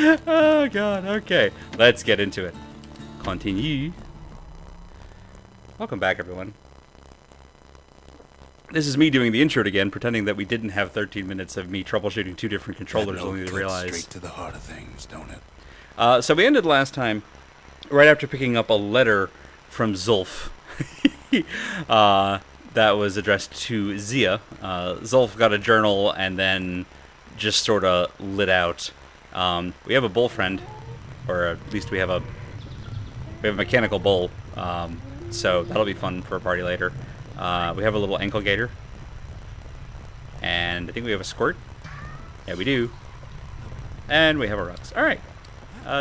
Oh god, okay. Let's get into it. Continue. Welcome back, everyone. This is me doing the intro again, pretending that we didn't have 13 minutes of me troubleshooting two different controllers, only to realize. Straight to the heart of things, don't it? So we ended last time right after picking up a letter from Zulf. That was addressed to Zia. Zulf got a journal and then just sort of lit out. We have a bull friend, or at least we have a mechanical bull. So that'll be fun for a party later. We have a little ankle gator. And I think we have a squirt. Yeah, we do. And we have a Rux. Alright.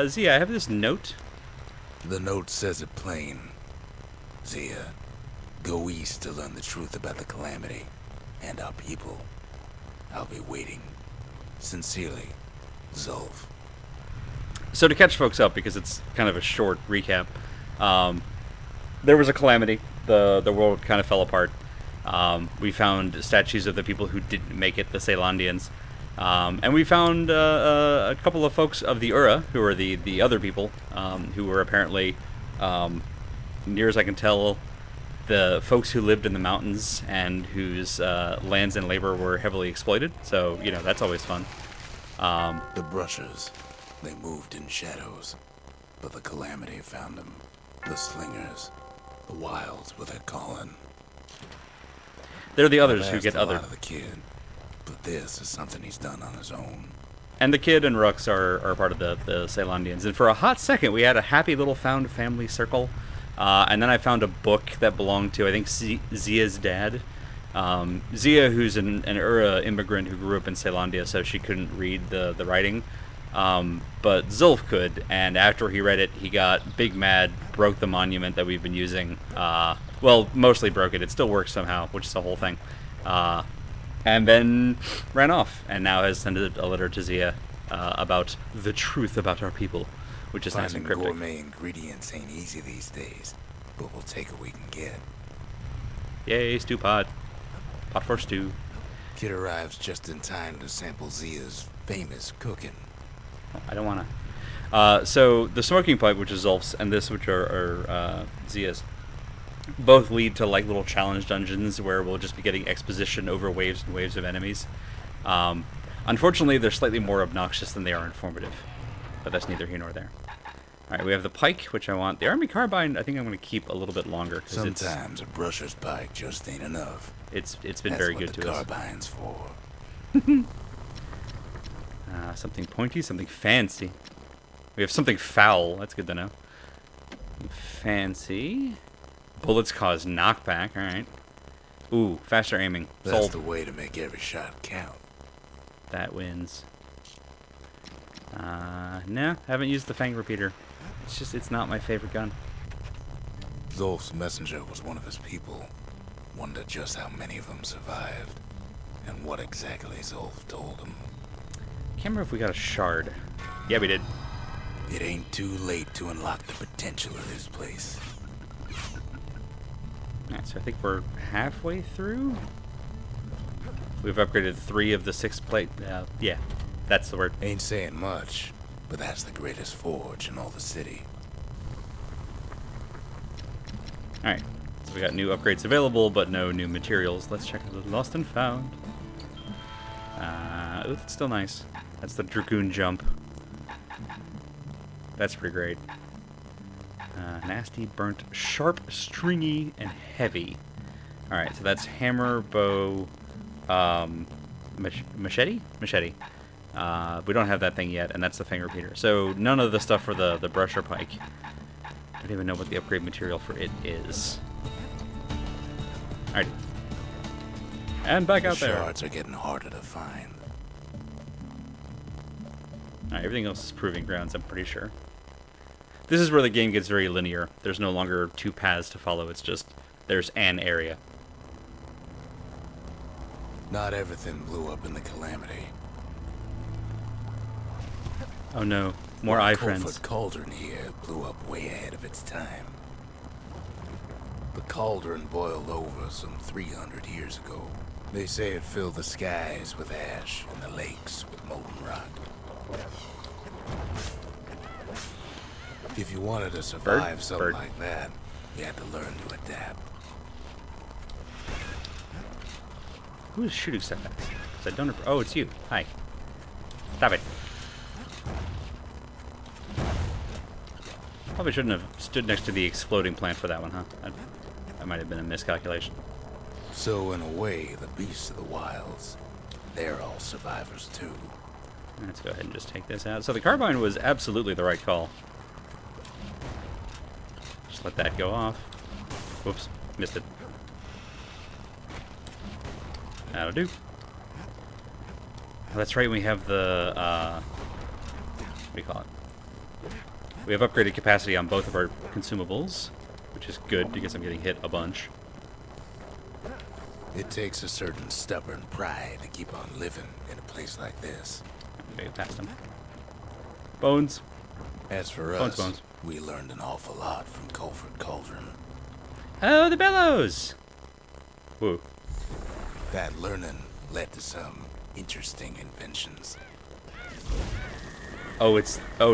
Zia, I have this note. The note says it plain. Zia, go east to learn the truth about the calamity and our people. I'll be waiting. Sincerely, Zulf. So to catch folks up, because it's kind of a short recap, there was a calamity. The world kind of fell apart. We found statues of the people who didn't make it, the Celandians. And we found a couple of folks of the Ura, who are the other people, who were apparently, near as I can tell, the folks who lived in the mountains and whose lands and labor were heavily exploited. So, you know, that's always fun. The brushers, they moved in shadows, but the calamity found them. The slingers, the wilds were their calling. They're the others who get other. other. The kid, but this is something he's done on his own. And the kid and Rux are part of the Celandians. And for a hot second, we had a happy little found family circle. And then I found a book that belonged to, I think, Zia's dad. Zia, who's an Ura immigrant who grew up in Celandia, so she couldn't read the writing. But Zulf could, and after he read it, he got big mad, broke the monument that we've been using. Well, mostly broke it. It still works somehow, which is the whole thing. And then ran off, and now has sent a letter to Zia about the truth about our people, which is nice and cryptic. Gourmet ingredients ain't easy these days, but we'll take what we can get. Yay, stew pot. Pot for stew. Kid arrives just in time to sample Zia's famous cooking. I don't want to. So the smoking pipe, which is Zulf's, and this, which are Zia's, both lead to like little challenge dungeons where we'll just be getting exposition over waves and waves of enemies. Unfortunately, they're slightly more obnoxious than they are informative, but that's neither here nor there. All right, we have the pike, which I want. The army carbine, I think I'm going to keep a little bit longer. Sometimes a brusher's pike just ain't enough. It's been very good to us. That's what the carbine's for. Something pointy, something fancy. We have something foul. That's good to know. Fancy. Bullets cause knockback. All right. Ooh, faster aiming. That's Sold. the way to make every shot count. That wins. No, haven't used the Fang Repeater. It's not my favorite gun. Zulf's messenger was one of his people. Wondered just how many of them survived, and what exactly Zulf told him. Can't remember if we got a shard. Yeah, we did. It ain't too late to unlock the potential of this place. Alright, so I think we're halfway through. We've upgraded 3 of the 6 plate. Yeah, that's the word. Ain't saying much, but that's the greatest forge in all the city. Alright, so we got new upgrades available, but no new materials. Let's check out the Lost and Found. Oh, that's still nice. That's the Dragoon jump. That's pretty great. Nasty, burnt, sharp, stringy, and heavy. Alright, so that's hammer, bow, machete? Machete. We don't have that thing yet, and that's the Fang Repeater. So none of the stuff for the brusher pike. I don't even know what the upgrade material for it is. Alright. And back out there. The shards are getting harder to find. Alright, everything else is proving grounds, I'm pretty sure. This is where the game gets very linear. There's no longer 2 paths to follow, it's just, there's an area. Not everything blew up in the calamity. Oh no, more eye The friends. cauldron here blew up way ahead of its time. The cauldron boiled over some 300 years ago. They say it filled the skies with ash and the lakes with molten rock. If you wanted to survive Bird? something Bird. like that, you had to learn to adapt. Who is shooting stuff at? 'Cause I don't. Oh, it's you. Hi. Stop it. Probably shouldn't have stood next to the exploding plant for that one, huh? That might have been a miscalculation. So in a way, the beasts of the wilds, they're all survivors too. Let's go ahead and just take this out. So the carbine was absolutely the right call. Just let that go off. Whoops, missed it. That'll do. Oh, that's right, we have the, what do you call it? We have upgraded capacity on both of our consumables, which is good because I'm getting hit a bunch. It takes a certain stubborn pride to keep on living in a place like this. Okay, past them. Bones. As for Bones, us, bones. we learned an awful lot from Culford Cauldron. Oh, the bellows! Woo. That learning led to some interesting inventions. Oh,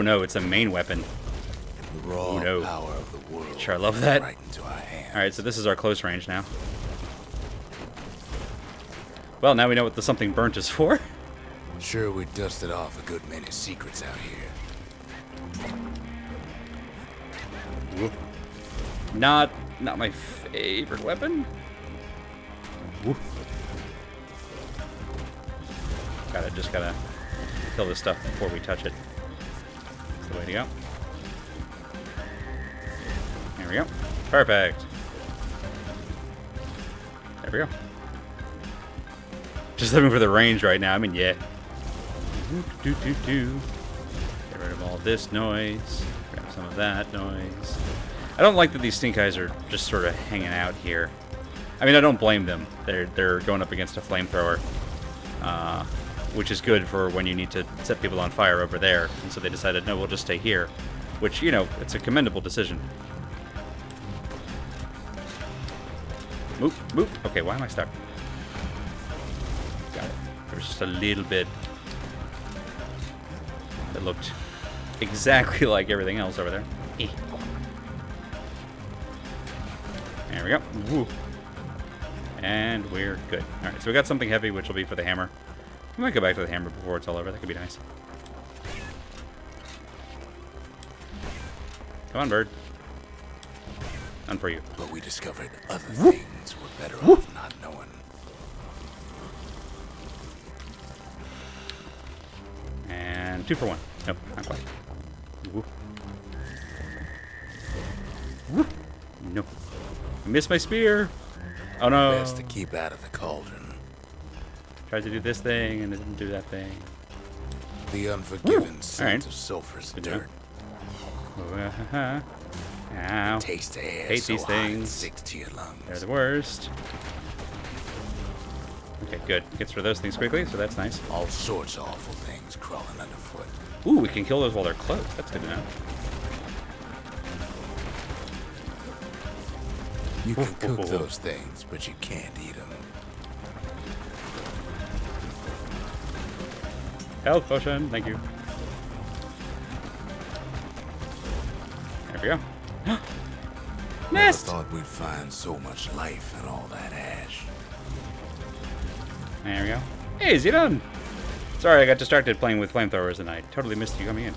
no, it's a main weapon. The raw Oh, no. power of the world. Sure, I love that. Right into our hands. Alright, so this is our close range now. Well, now we know what the something burnt is for. Sure, we dusted off a good many secrets out here. Whoop. Not my favorite weapon. Whoop. Just gotta kill this stuff before we touch it. That's the way to go. There we go. Perfect. There we go. Just looking for the range right now. I mean, yeah. Get rid of all this noise. Grab some of that noise. I don't like that these stink eyes are just sort of hanging out here. I mean, I don't blame them. They're going up against a flamethrower, which is good for when you need to set people on fire over there. And so they decided, no, we'll just stay here, which, you know, it's a commendable decision. Move, move. Okay, why am I stuck? Got it. There's just a little bit that looked exactly like everything else over there. Eh. There we go. Woo. And we're good. Alright, so we got something heavy, which will be for the hammer. We might go back to the hammer before it's all over. That could be nice. Come on, bird. None for you. But we discovered other things we're better off not knowing. And 2 for 1. Nope, not quite. Whoop. Whoop. No. I missed my spear. Oh no. Best to keep out of the cauldron. Tried to do this thing and it didn't do that thing. The unforgiving scent Alright. of sulphurous Good dirt. Ow. Taste the air Hate so these hot it things. sticks to your lungs. They're the worst. Okay, good. Gets through those things quickly, so that's nice. All sorts of awful things crawling underfoot. Ooh, we can kill those while they're close. That's good to know. You can cook those things, but you can't eat them. Health potion, thank you. There we go. Never Nest! thought we'd find so much life in all that ash. There we go. Hey, is he done? Sorry, I got distracted playing with flamethrowers and I totally missed you coming in.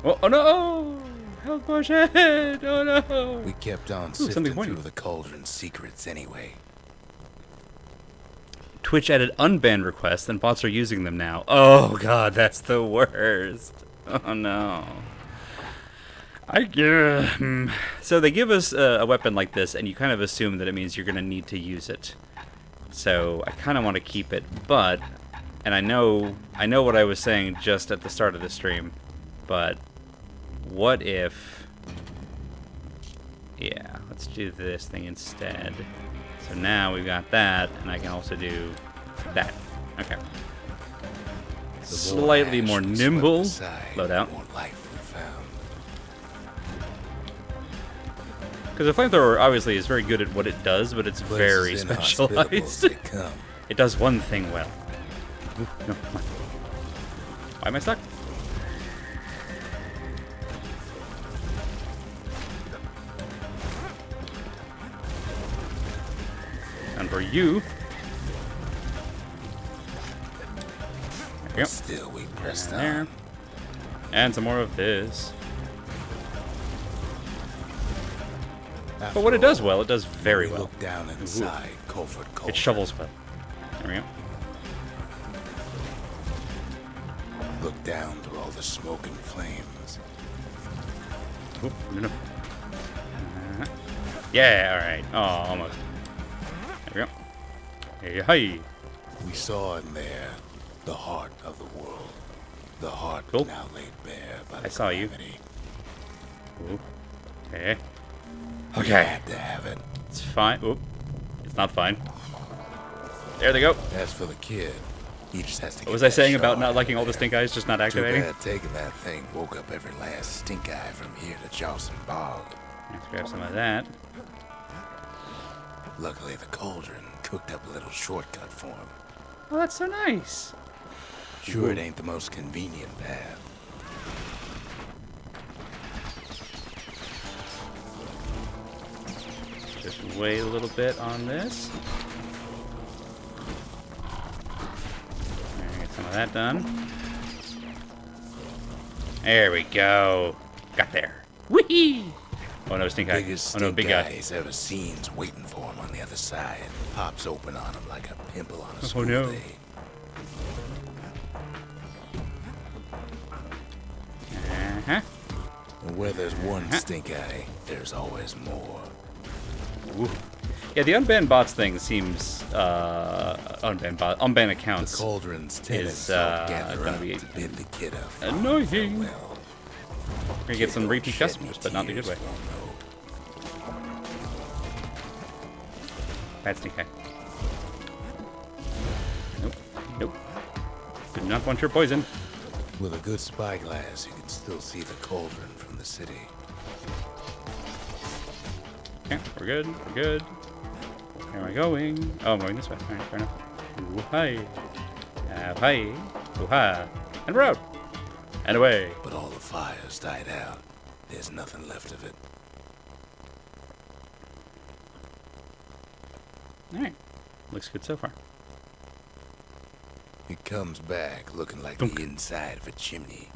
Oh no! Health potion! Oh no! We kept on something sifting pointy. through the cauldron's secrets anyway. Twitch added unbanned requests and bots are using them now. Oh god, that's the worst. Oh no. So they give us a weapon like this and you kind of assume that it means you're going to need to use it. So I kind of want to keep it, but, and I know what I was saying just at the start of the stream, but what if, yeah, let's do this thing instead. So now we've got that, and I can also do that. Okay. Slightly more nimble loadout. Because the flamethrower obviously is very good at what it does, but it's very specialized. It does one thing well. Ooh, no, come on. Why am I stuck? And for you. There we go. Still, we pressed There. on. And some more of this. After But what it does all, well, it does very we well. Look down inside Colford. It shovels well. There we go. Look down through all the smoke and flames. Oop, no, no. Yeah, alright. Oh, almost. There we go. Hey, hi. We saw in there the heart of the world. The heart Cool. now laid bare by the I saw you. calamity. Ooh. Okay. We Okay. had to have it. It's fine. Oop. It's not fine. There they go. As for the kid, he just has to. What was I saying about not liking all the stink eyes just not Too activating? bad taking that thing woke up every last stink eye from here to Charleston Bog. Let's grab some of that. Luckily, the cauldron cooked up a little shortcut for him. Oh, that's so nice. Sure, it ain't the most convenient path. Just wait a little bit on this. Get some of that done. There we go. Got there. Whee! Oh no, stink eye. Biggest Oh no, stink big eye guy. he's ever seen's waiting for him on the other side. Pops open on him like a pimple on a Oh, school no. day. Uh-huh. And where there's one stink eye, there's always more. Ooh. Yeah, the unbanned bots thing seems unbanned The accounts cauldron's tenants is all gather gonna up be to bid the kid a annoying. farewell. We're gonna get some repeat customers, but not the good way. Bad stink eye. Nope. Nope. Do not want your poison. With a good spyglass, you can still see the cauldron from the city. Okay, we're good. We're good. Where am I going? Oh, I'm going this way. All right, fair enough. Ooh, hi. Hi. Ooh, ha. And we're out. And away. But all the fires died out. There's nothing left of it. All right. Looks good so far. It comes back looking like Dunk. the inside of a chimney.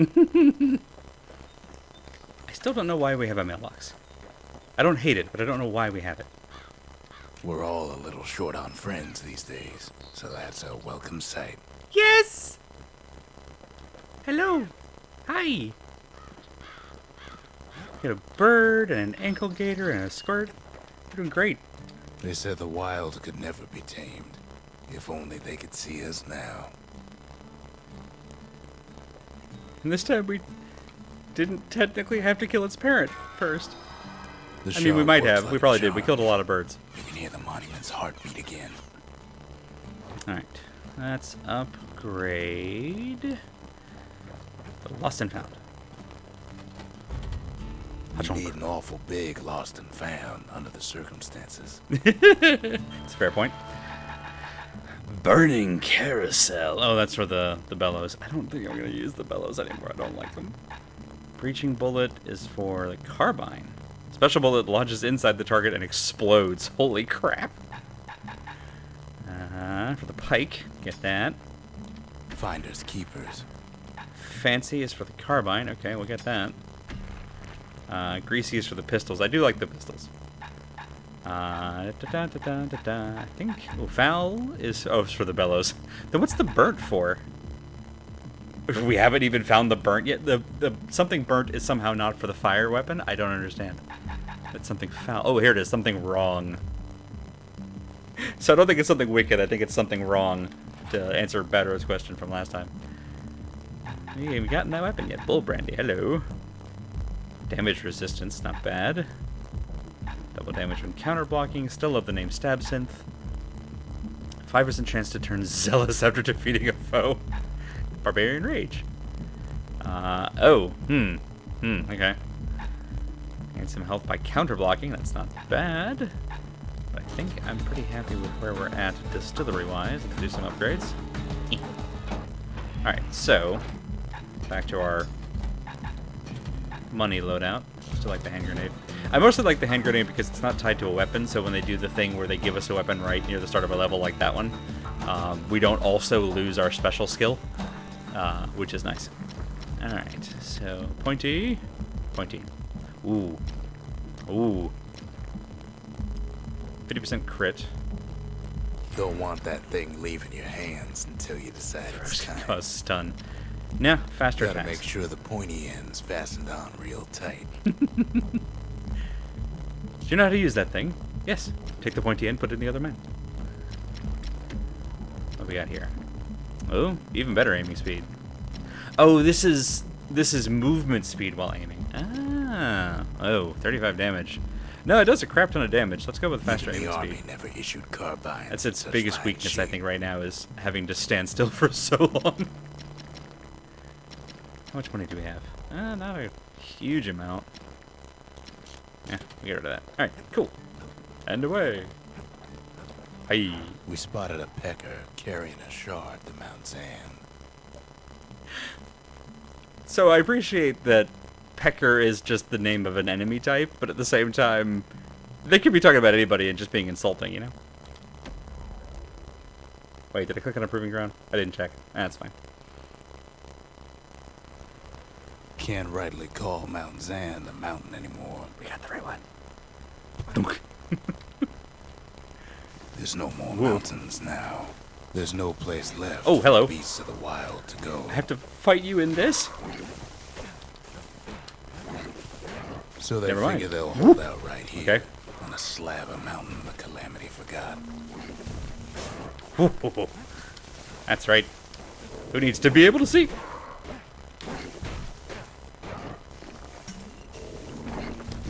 I still don't know why we have a mailbox. I don't hate it, but I don't know why we have it. We're all a little short on friends these days, so that's a welcome sight. Yes! Hello. Hi. Got a bird and an ankle gator and a squirt. We're doing great. They said the wild could never be tamed. If only they could see us now. And this time we didn't technically have to kill its parent first. The I mean, we shark might works have. like We a probably did. We charm. killed a lot of birds. You can hear the monument's heartbeat again. Alright. Let's upgrade the lost and found. You need an awful big lost and found under the circumstances. It's a fair point. Burning carousel. Oh, that's for the bellows. I don't think I'm going to use the bellows anymore. I don't like them. Breaching bullet is for the carbine. Special bullet lodges inside the target and explodes. Holy crap. For the pike. Get that. Finders keepers. Fancy is for the carbine. Okay, we'll get that. Greasy is for the pistols. I do like the pistols. I think. Oh, foul is. Oh, it's for the bellows. Then what's the burnt for? We haven't even found the burnt yet. The something burnt is somehow not for the fire weapon. I don't understand. It's something foul. Oh, here it is. Something wrong. So I don't think it's something wicked. I think it's something wrong. To answer Badrow's question from last time. We haven't gotten that weapon yet. Bull brandy. Hello. Damage resistance. Not bad. Double damage when counter blocking. Still love the name Stab Synth. 5% chance to turn zealous after defeating a foe. Barbarian Rage. Okay. Gain some health by counter blocking. That's not bad. But I think I'm pretty happy with where we're at distillery-wise. Let's do some upgrades. Alright, so back to our money loadout. Still like the hand grenade. I mostly like the hand grenade because it's not tied to a weapon, so when they do the thing where they give us a weapon right near the start of a level like that one, we don't also lose our special skill, which is nice. Alright, so pointy. Pointy. Ooh. Ooh. 50% crit. Don't want that thing leaving your hands until you decide it's time. Cause stun. Nah, faster Gotta attacks. make sure the pointy end's fastened on real tight. Do you know how to use that thing? Yes. Take the pointy end, put it in the other man. What we got here? Oh, even better aiming speed. Oh, this is movement speed while aiming. Ah. Oh, 35 damage. No, it does a crap ton of damage. Let's go with faster Even aiming the army speed. never issued carbines. That's its in such biggest fine weakness, I shape. think, right now, is having to stand still for so long. How much money do we have? Not a huge amount. Yeah, we get rid of that. Alright, cool. And away. Hey. We spotted a pecker carrying a shard to Mount Zan. So I appreciate that Pecker is just the name of an enemy type, but at the same time, they could be talking about anybody and just being insulting, you know? Wait, did I click on a proving ground? I didn't check. That's fine. Can't rightly call Mount Zan the mountain anymore. We got the right one. There's no more Whoa. mountains now. There's no place left Oh, hello. for beasts of the wild to go. I have to fight you in this? So they Never mind. figure they'll hold out right here. Okay. On a slab of mountain the Calamity forgot. That's right. Who needs to be able to see?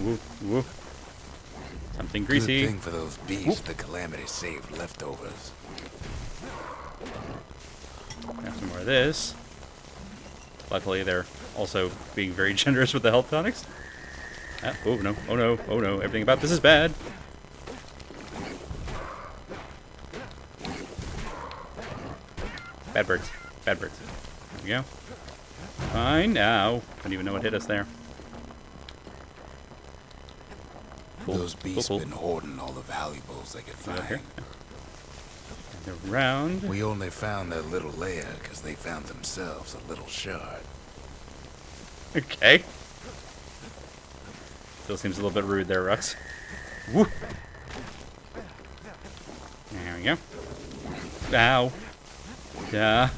Woo, woo. Something greasy. Good thing for those beasts the Calamity saved leftovers. Got some more of this. Luckily, they're also being very generous with the health tonics. Ah, oh no, oh no, oh no, everything about this is bad. Bad birds, bad birds. There we go. Fine, now. Don't even know what hit us there. Cool, Those beasts cool. been hoarding all the valuables they could Over find. here. And around. We only found their little lair because they found themselves a little shard. Okay. Still seems a little bit rude there, Rux. Woo! There we go. Ow. Yeah.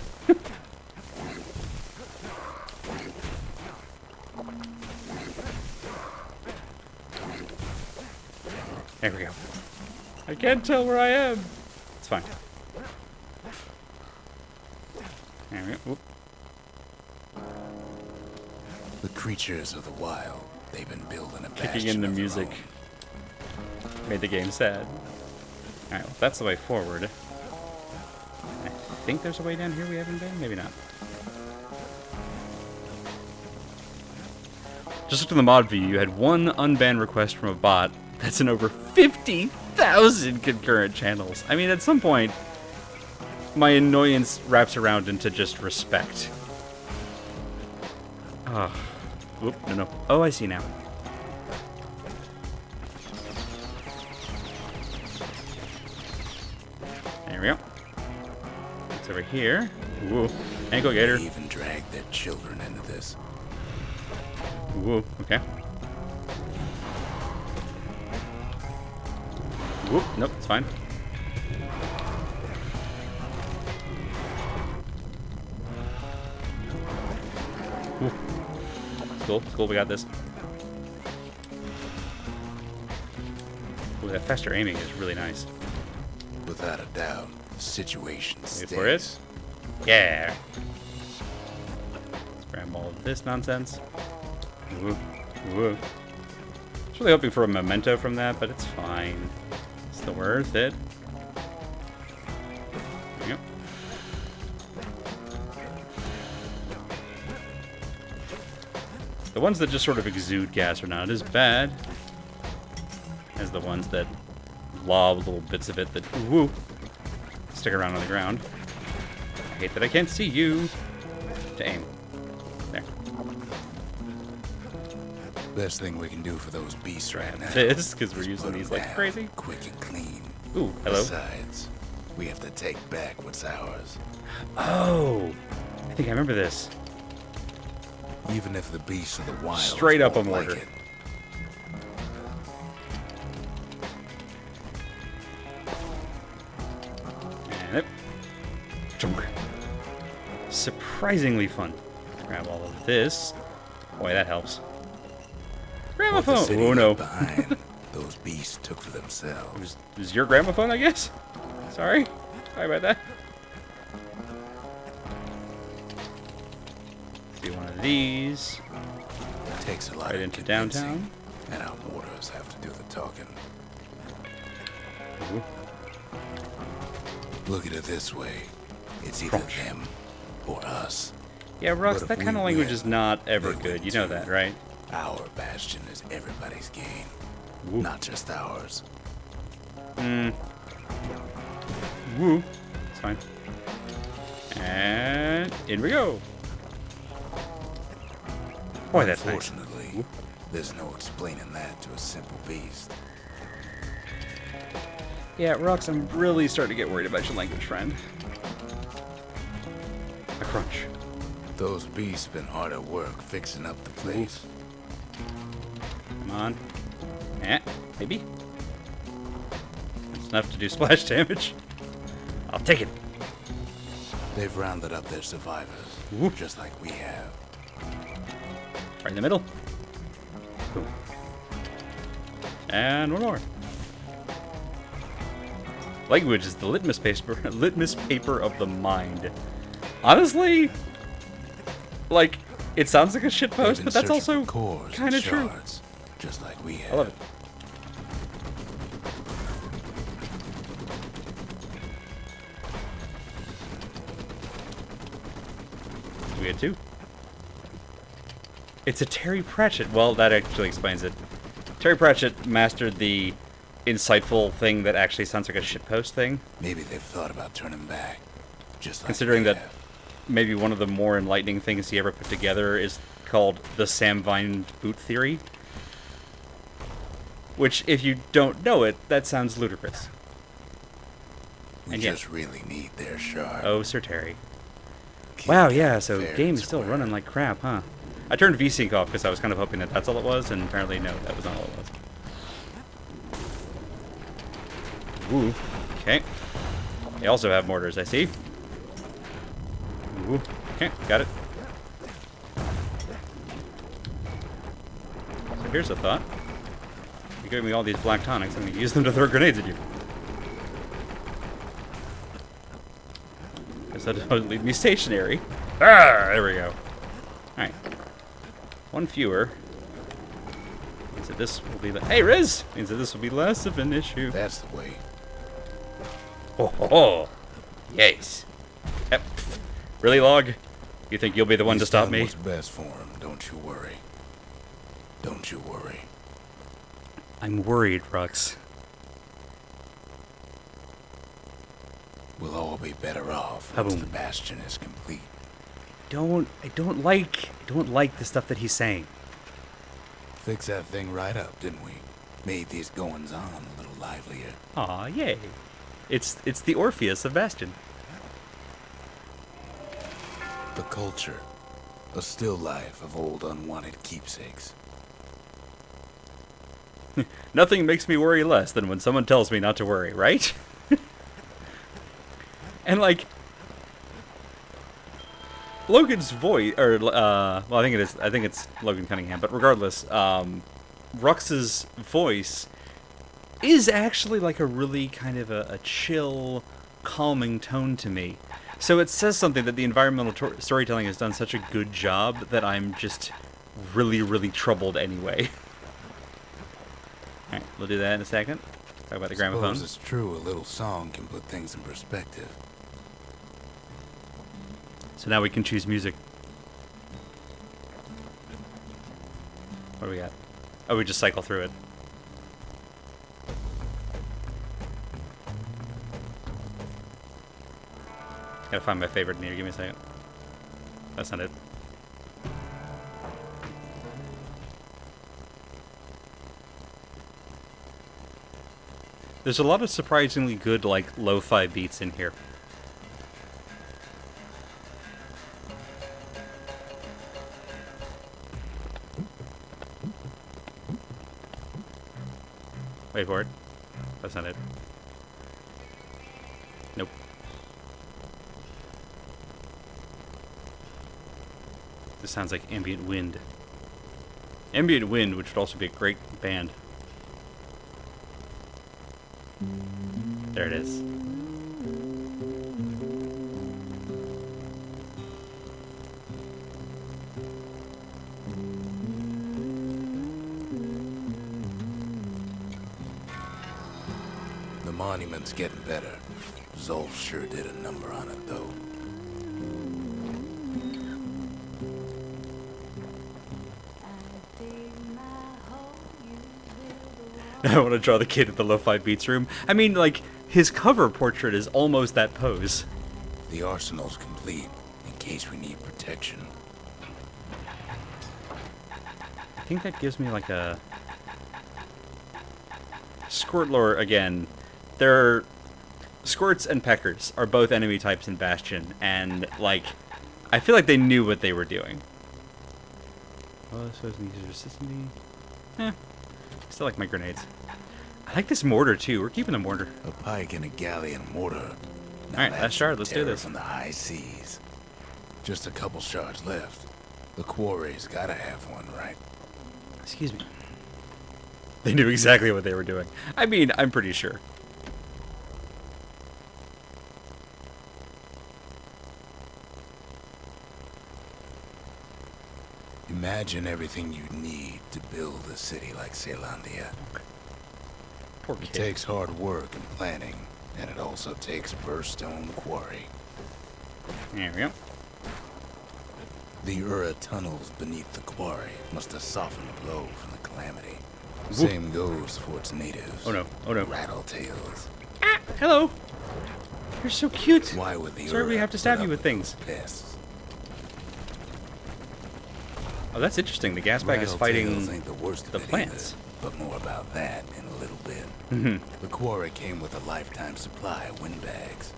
There we go. I can't tell where I am. It's fine. There we go. Whoop. The creatures of the wild, they've been building a Kicking bastion in the of their music own. made the game sad. Alright, well, that's the way forward. I think there's a way down here we haven't been? Maybe not. Just looked in the mod view, you had one unbanned request from a bot that's in over 50,000 concurrent channels. I mean, at some point, my annoyance wraps around into just respect. Oh. Whoop, no, no. Oh, I see now. There we go. It's over here. Whoa. Ankle gator. They even dragged their children into this. Whoa, okay. Whoop, nope, it's fine. Whoop. It's cool, we got this. Ooh, that faster aiming is really nice. Without a doubt, the situation Wait stinks. for it. Yeah. Let's grab all of this nonsense. Whoop, whoop. I was really hoping for a memento from that, but it's fine. It's still worth it. There you go. The ones that just sort of exude gas are not as bad as the ones that lob little bits of it that, woo, stick around on the ground. I hate that I can't see you. to aim. There. Best thing we can do for those beasts right now. This, because we're is using put these 'em like down crazy. quick and clean. Ooh, hello. Besides, we have to take back what's ours. Oh, I think I remember this. Even if the beasts of the wild Straight up a won't like mortar. it. And it. Chunk. Surprisingly fun. Grab all of this. Boy, that helps. What the Gramophone! city Oh no. left behind, those beasts took for themselves. It was your gramophone, I guess? Sorry. Sorry about that. See one of these. It takes a lot Right of into convincing, downtown. and our mortars have to do the talking. Ooh. Look at it this way. It's either Crunch. them or us. Yeah, Rux, But if that kind we of language win, is not ever they good. win You know too. that, right? Our Bastion is everybody's gain, Woo. not just ours. Woo. It's fine. And in we go. Boy, that's nice. Unfortunately, there's no explaining that to a simple beast. Yeah, Rux, I'm really starting to get worried about your language, friend. A crunch. Those beasts been hard at work fixing up the place. Come on. Eh, maybe. That's enough to do splash damage. I'll take it. They've rounded up their survivors, Whoop. just like we have. Right in the middle. Boom. And one more. Language is the litmus paper of the mind. Honestly, like, it sounds like a shit They've post, been but that's searching also for cores and kind of true. shards, just like we have. I love it. We had two. It's a Terry Pratchett. Well, that actually explains it. Terry Pratchett mastered the insightful thing that actually sounds like a shitpost thing. Maybe they've thought about turning back, just like Considering we that have. maybe one of the more enlightening things he ever put together is called the Sam Vine boot theory. Which, if you don't know it, that sounds ludicrous. We and yeah. just really need their shard. Oh, Sir Terry. Keep Wow, it yeah, so fair game and is still square. running like crap, huh? I turned VSync off because I was kind of hoping that that's all it was, and apparently no, that was not all it was. Woo. Okay. They also have mortars, I see. Woo. Okay, got it. So here's a thought. You gave me all these black tonics, I'm going to use them to throw grenades at you. Guess that doesn't leave me stationary. Ah, there we go. Alright. One fewer. Means that this will be the... Hey, Riz! Means that this will be less of an issue. That's the way. Oh, ho, ho. Yes. Yep. Really, Log? You think you'll be the one to He's stop done me? What's best for him. Don't you worry. Don't you worry. I'm worried, Rux. We'll all be better off once Kaboom. the Bastion is complete. I don't like the stuff that he's saying. Fix that thing right up, didn't we? Made these goings on a little livelier. Aw, yay. It's the Orpheus of Bastion. The culture. A still life of old unwanted keepsakes. Nothing makes me worry less than when someone tells me not to worry, right? And like Logan's voice, or well, I think it's Logan Cunningham, but regardless, Rux's voice is actually like a really kind of a chill, calming tone to me. So it says something that the environmental storytelling has done such a good job that I'm just really, really troubled anyway. Alright, we'll do that in a second. Talk about the gramophone. Suppose it's true a little song can put things in perspective. So now we can choose music. What do we got? Oh, we just cycle through it. Gotta find my favorite in here. Give me a second. That's not it. There's a lot of surprisingly good, like, lo-fi beats in here. Wait for it. That's not it. Nope. This sounds like Ambient Wind. Ambient Wind, which would also be a great band. There it is. The monument's getting better. Zolf sure did a number on it, though. I want to draw the kid at the lo-fi beats room. I mean, like, his cover portrait is almost that pose. The arsenal's complete, in case we need protection. I think that gives me, like, a... Squirt lore, again. They're... Squirts and peckers are both enemy types in Bastion, and, like, I feel like they knew what they were doing. Oh, so it's easier resistance. Still like my grenades. I like this mortar too. We're keeping the mortar. A pike and a galleon mortar. Alright, last shard. Let's do this. From the high seas. Just a couple shards left. The quarry's gotta have one, right? Excuse me. They knew exactly what they were doing. I mean, I'm pretty sure. Imagine everything you'd need to build a city like Caelondia. Poor kid. It takes hard work and planning, and it also takes Burstone Quarry. There we go. The Ura tunnels beneath the quarry must have softened the blow from the calamity. Whoop. Same goes for its natives. Oh no, oh no. Rattletails. Ah, hello. You're so cute. Why would the Sorry Ura we have to stab put you up with things. Pests? Oh, that's interesting. The gas bag is fighting ain't the worst the of it plants. Either, but more about that in a little bit. Mm-hmm. The quarry came with a lifetime supply of windbags.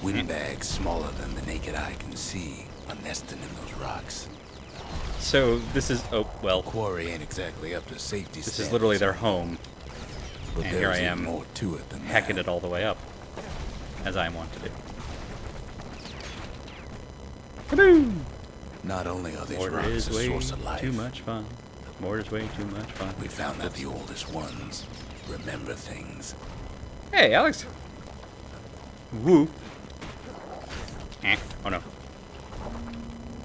Windbags smaller than the naked eye can see are nesting in those rocks. So this is, oh, well, Quarry ain't exactly up to safety this is literally their home. but and here there's I even am, more to it than hacking that. it all the way up, as I want to do. Kaboom! Not only are these Mortar rocks is a way source of life, too much fun. Mortar's way too much fun. we found that the oldest ones remember things. Hey, Alex! Woo! Oh no.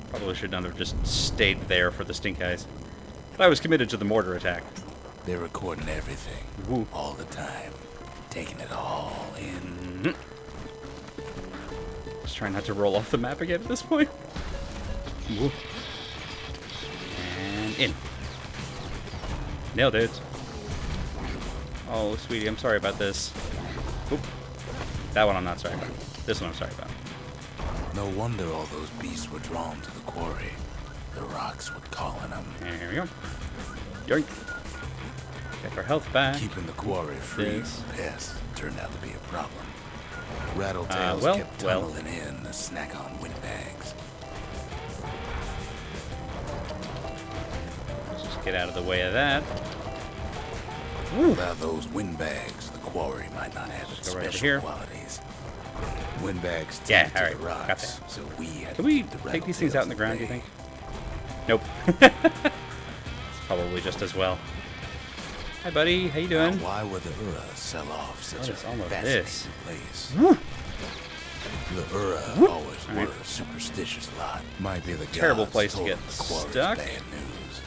Probably should not have just stayed there for the stink eyes. But I was committed to the mortar attack. They're recording everything, Woo. all the time, taking it all in. Just trying not to roll off the map again at this point. Woo. And in. Nailed it. Oh, sweetie, I'm sorry about this. Oop. That one I'm not sorry about. This one I'm sorry about. No wonder all those beasts were drawn to the quarry. The rocks would call on them. There we go. Yoink. Get our health back. Keeping the quarry free This. from pests turned out to be a problem. Rattletails well, kept well. tunneling in to snack on windbags. Let's just get out of the way of that. Woo. Without those windbags, the quarry might not have its Go right over special here. qualities. Windbags Yeah, tend to alright, the got rocks, that. so we had Can to we keep the take these things out in the rattletails ground, do you at think? bay. Nope. It's probably just as well. Hi, buddy. How you Now, doing? why would the Ura sell off such What a is all of fascinating this? place? Woo. The Ura Whoop. always Alright. were a superstitious lot. Might be the Terrible gods place to told get them the quarry's stuck. Bad news.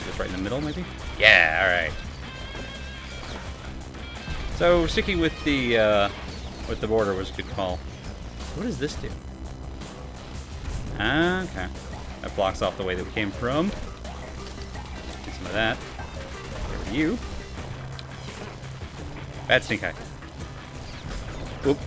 Just right in the middle, maybe? Yeah, alright. So, sticking with the border was a good call. What does this do? Okay. That blocks off the way that we came from. Get some of that. Over to you. Bad stink eye. Oop.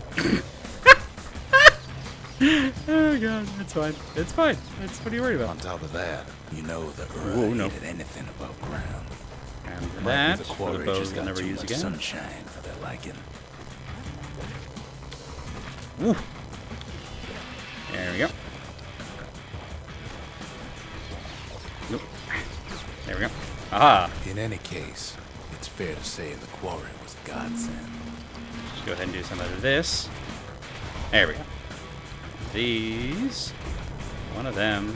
Oh god, it's fine. It's fine. It's what are you worried On about? top of that, you know the Whoa, Ura no. hated anything above ground. And Might that be the for the quarry bow just you'll got never too use much again. sunshine for their liking. Woo. There we go. Nope. There we go. Aha! In any case, it's fair to say the quarry was a godsend. Just go ahead and do some of this. There we go. These. One of them.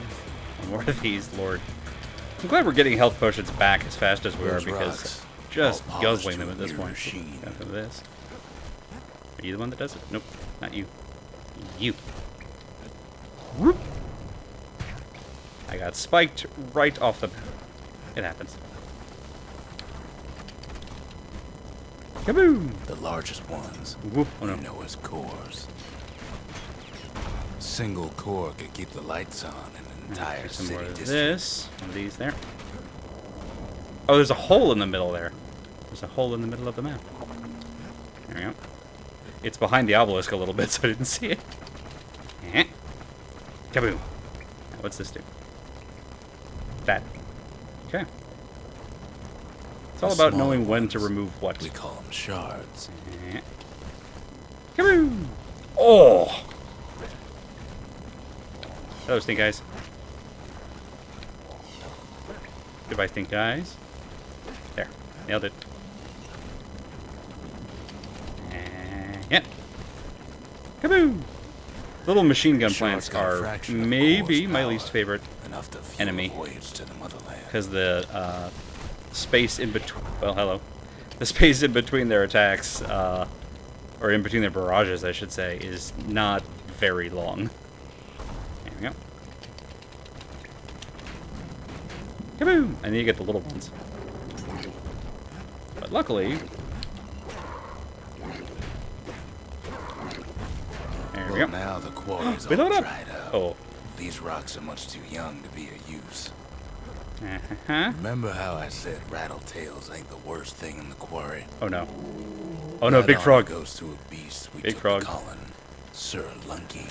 One more of these, Lord. I'm glad we're getting health potions back as fast as we are Those because rocks, just all polished guzzling to them a at this mirror point. sheen. Enough of this. Are you the one that does it? Nope. Not you. You. Whoop. I got spiked right off the bat. It happens. Kaboom! The largest ones, Whoop. Oh no. you know as cores. Single core could keep the lights on in an entire Do some city more of district. this. One of these there. Oh, there's a hole in the middle there. There's a hole in the middle of the map. There we go. It's behind the obelisk a little bit, so I didn't see it. Eh. Kaboom. Now, what's this do? That. Okay. It's all The about smaller knowing when to ones, remove what. We call them shards. Eh. Kaboom! Oh! Hello, stink eyes. Goodbye, stink eyes. There. Nailed it. Yeah. Kaboom! Little machine gun plants Shards got a are fraction of maybe core's my power, least favorite enough to fuel enemy. a voyage to the motherland. because the space in between. Well, hello. The space in between their attacks, or in between their barrages, I should say, is not very long. There we go. Kaboom! And then you get the little ones. But luckily, there we Well, go. now the quarry's We all load up. dried up. Oh. These rocks are much too young to be of use. Uh-huh. Remember how I said rattletails ain't the worst thing in the quarry? Oh no. Oh no, That big honor frog. goes to a beast we Big took frog. to Colin, Sir Lunky.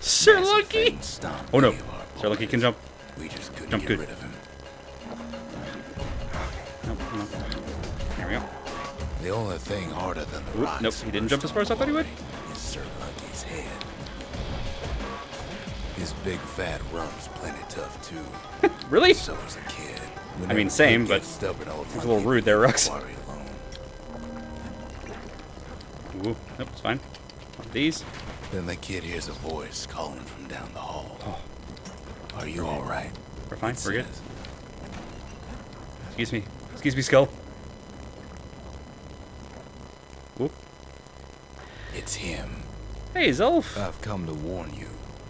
Sir Massive Lucky! thing stomped Oh no. many of our Sir Lucky can boys. jump. We just couldn't Jump get good. rid of him. Nope, nope. There we go. The only thing harder than the Oop, rocks nope, he didn't jump as far as I thought he would. is Sir Lunky's head. His big fat rump's plenty tough too. Really? So was a kid. I mean, same, but stubborn old it's a little Lunky rude there, leave the Rux. quarry alone. Ooh, nope, it's fine. One of these. Then the kid hears a voice calling from down the hall. Oh, Are you all right? we're fine. It We're good. says. Excuse me. Excuse me, Skull. Whoop. It's him. Hey, Zolf. I've come to warn you,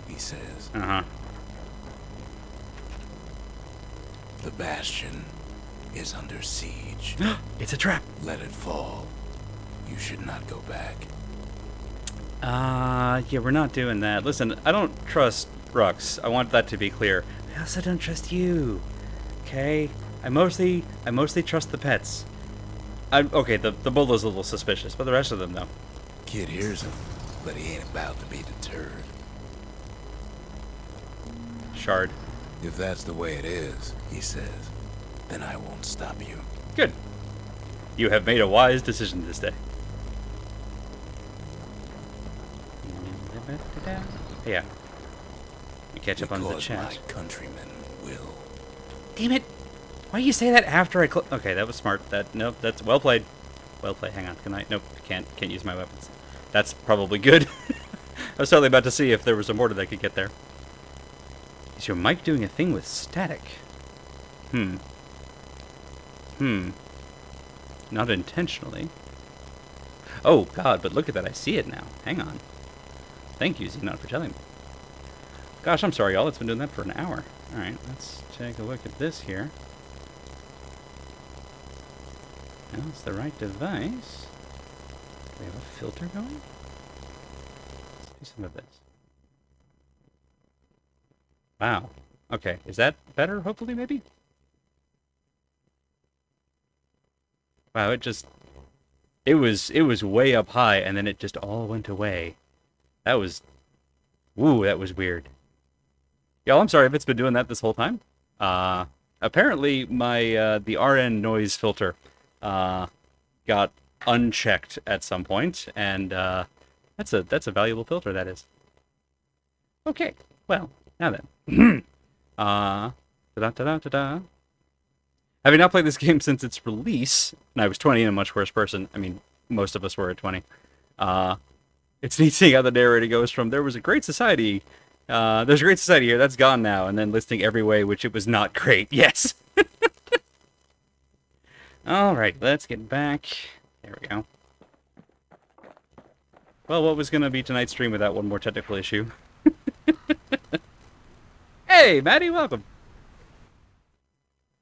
he says. Uh-huh. The Bastion is under siege. It's a trap. Let it fall. You should not go back. Yeah, we're not doing that. Listen, I don't trust Rux. I want that to be clear. I also don't trust you. Okay? I mostly trust the pets. Okay, the bull's a little suspicious, but the rest of them, though. Kid hears him, but he ain't about to be deterred. Shard. If that's the way it is, he says, then I won't stop you. Good. You have made a wise decision this day. Yeah. You catch up on the Because my chat. countrymen will. Damn it! Why do you say that after I Okay, that was smart. Nope, that's well played. Well played. Hang on. Can I? Nope. Can't use my weapons. That's probably good. I was totally about to see if there was a mortar that could get there. Is your mic doing a thing with static? Not intentionally. Oh god, but look at that. I see it now. Hang on. Thank you, Xenon, for telling me. Gosh, I'm sorry, y'all. It's been doing that for an hour. Alright, let's take a look at this here. Now it's the right device. Do we have a filter going? Let's do some of this. Wow. Okay, is that better, hopefully, maybe? Wow, it was way up high, and then it just all went away. That was Ooh, that was weird. Y'all, I'm sorry if it's been doing that this whole time. Apparently my the RN noise filter got unchecked at some point, and that's a valuable filter, that is. Okay, well, now then. Da-da-da-da-da. Having not played this game since its release, and I was 20 and a much worse person. I mean, most of us were at 20. It's neat seeing how the narrator goes from, there was a great society, there's a great society here, that's gone now, and then listing every way which it was not great. Yes! Alright, let's get back. There we go. Well, what was going to be tonight's stream without one more technical issue? Hey, Maddie, welcome!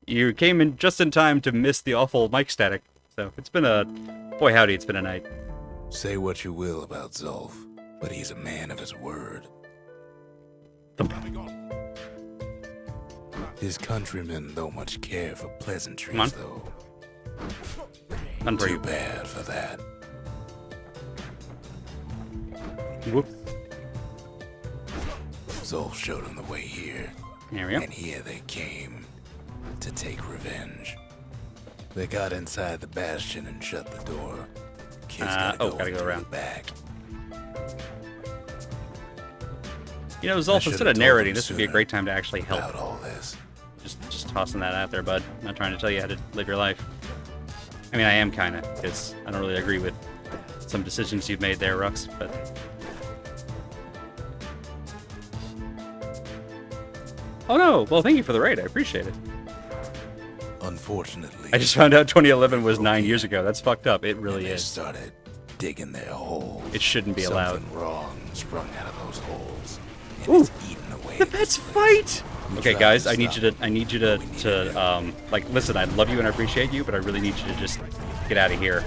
You came in just in time to miss the awful mic static. So, it's been a... Boy howdy, it's been a night. Say what you will about Zulf, but he's a man of his word. His countrymen don't much care for pleasantries, though. Too bad for that. Whoop. Zulf showed him the way here. There we go. And here they came to take revenge. They got inside the Bastion and shut the door. Kids gotta go around. Back. You know, Zulf, instead of narrating, this would be a great time to actually help. About all this. Just tossing that out there, bud. I'm not trying to tell you how to live your life. I mean, I am kind of, because I don't really agree with some decisions you've made there, Rux, but... Oh no! Well, thank you for the raid, I appreciate it. Unfortunately... I just found out 2011 was 9 years ago. That's fucked up. It really is. Started digging their holes. It shouldn't be allowed. Something wrong sprung out of those holes. And ooh! It's eaten away The pets fight! Okay, guys, I need you to, like, listen, I love you and I appreciate you, but I really need you to just get out of here.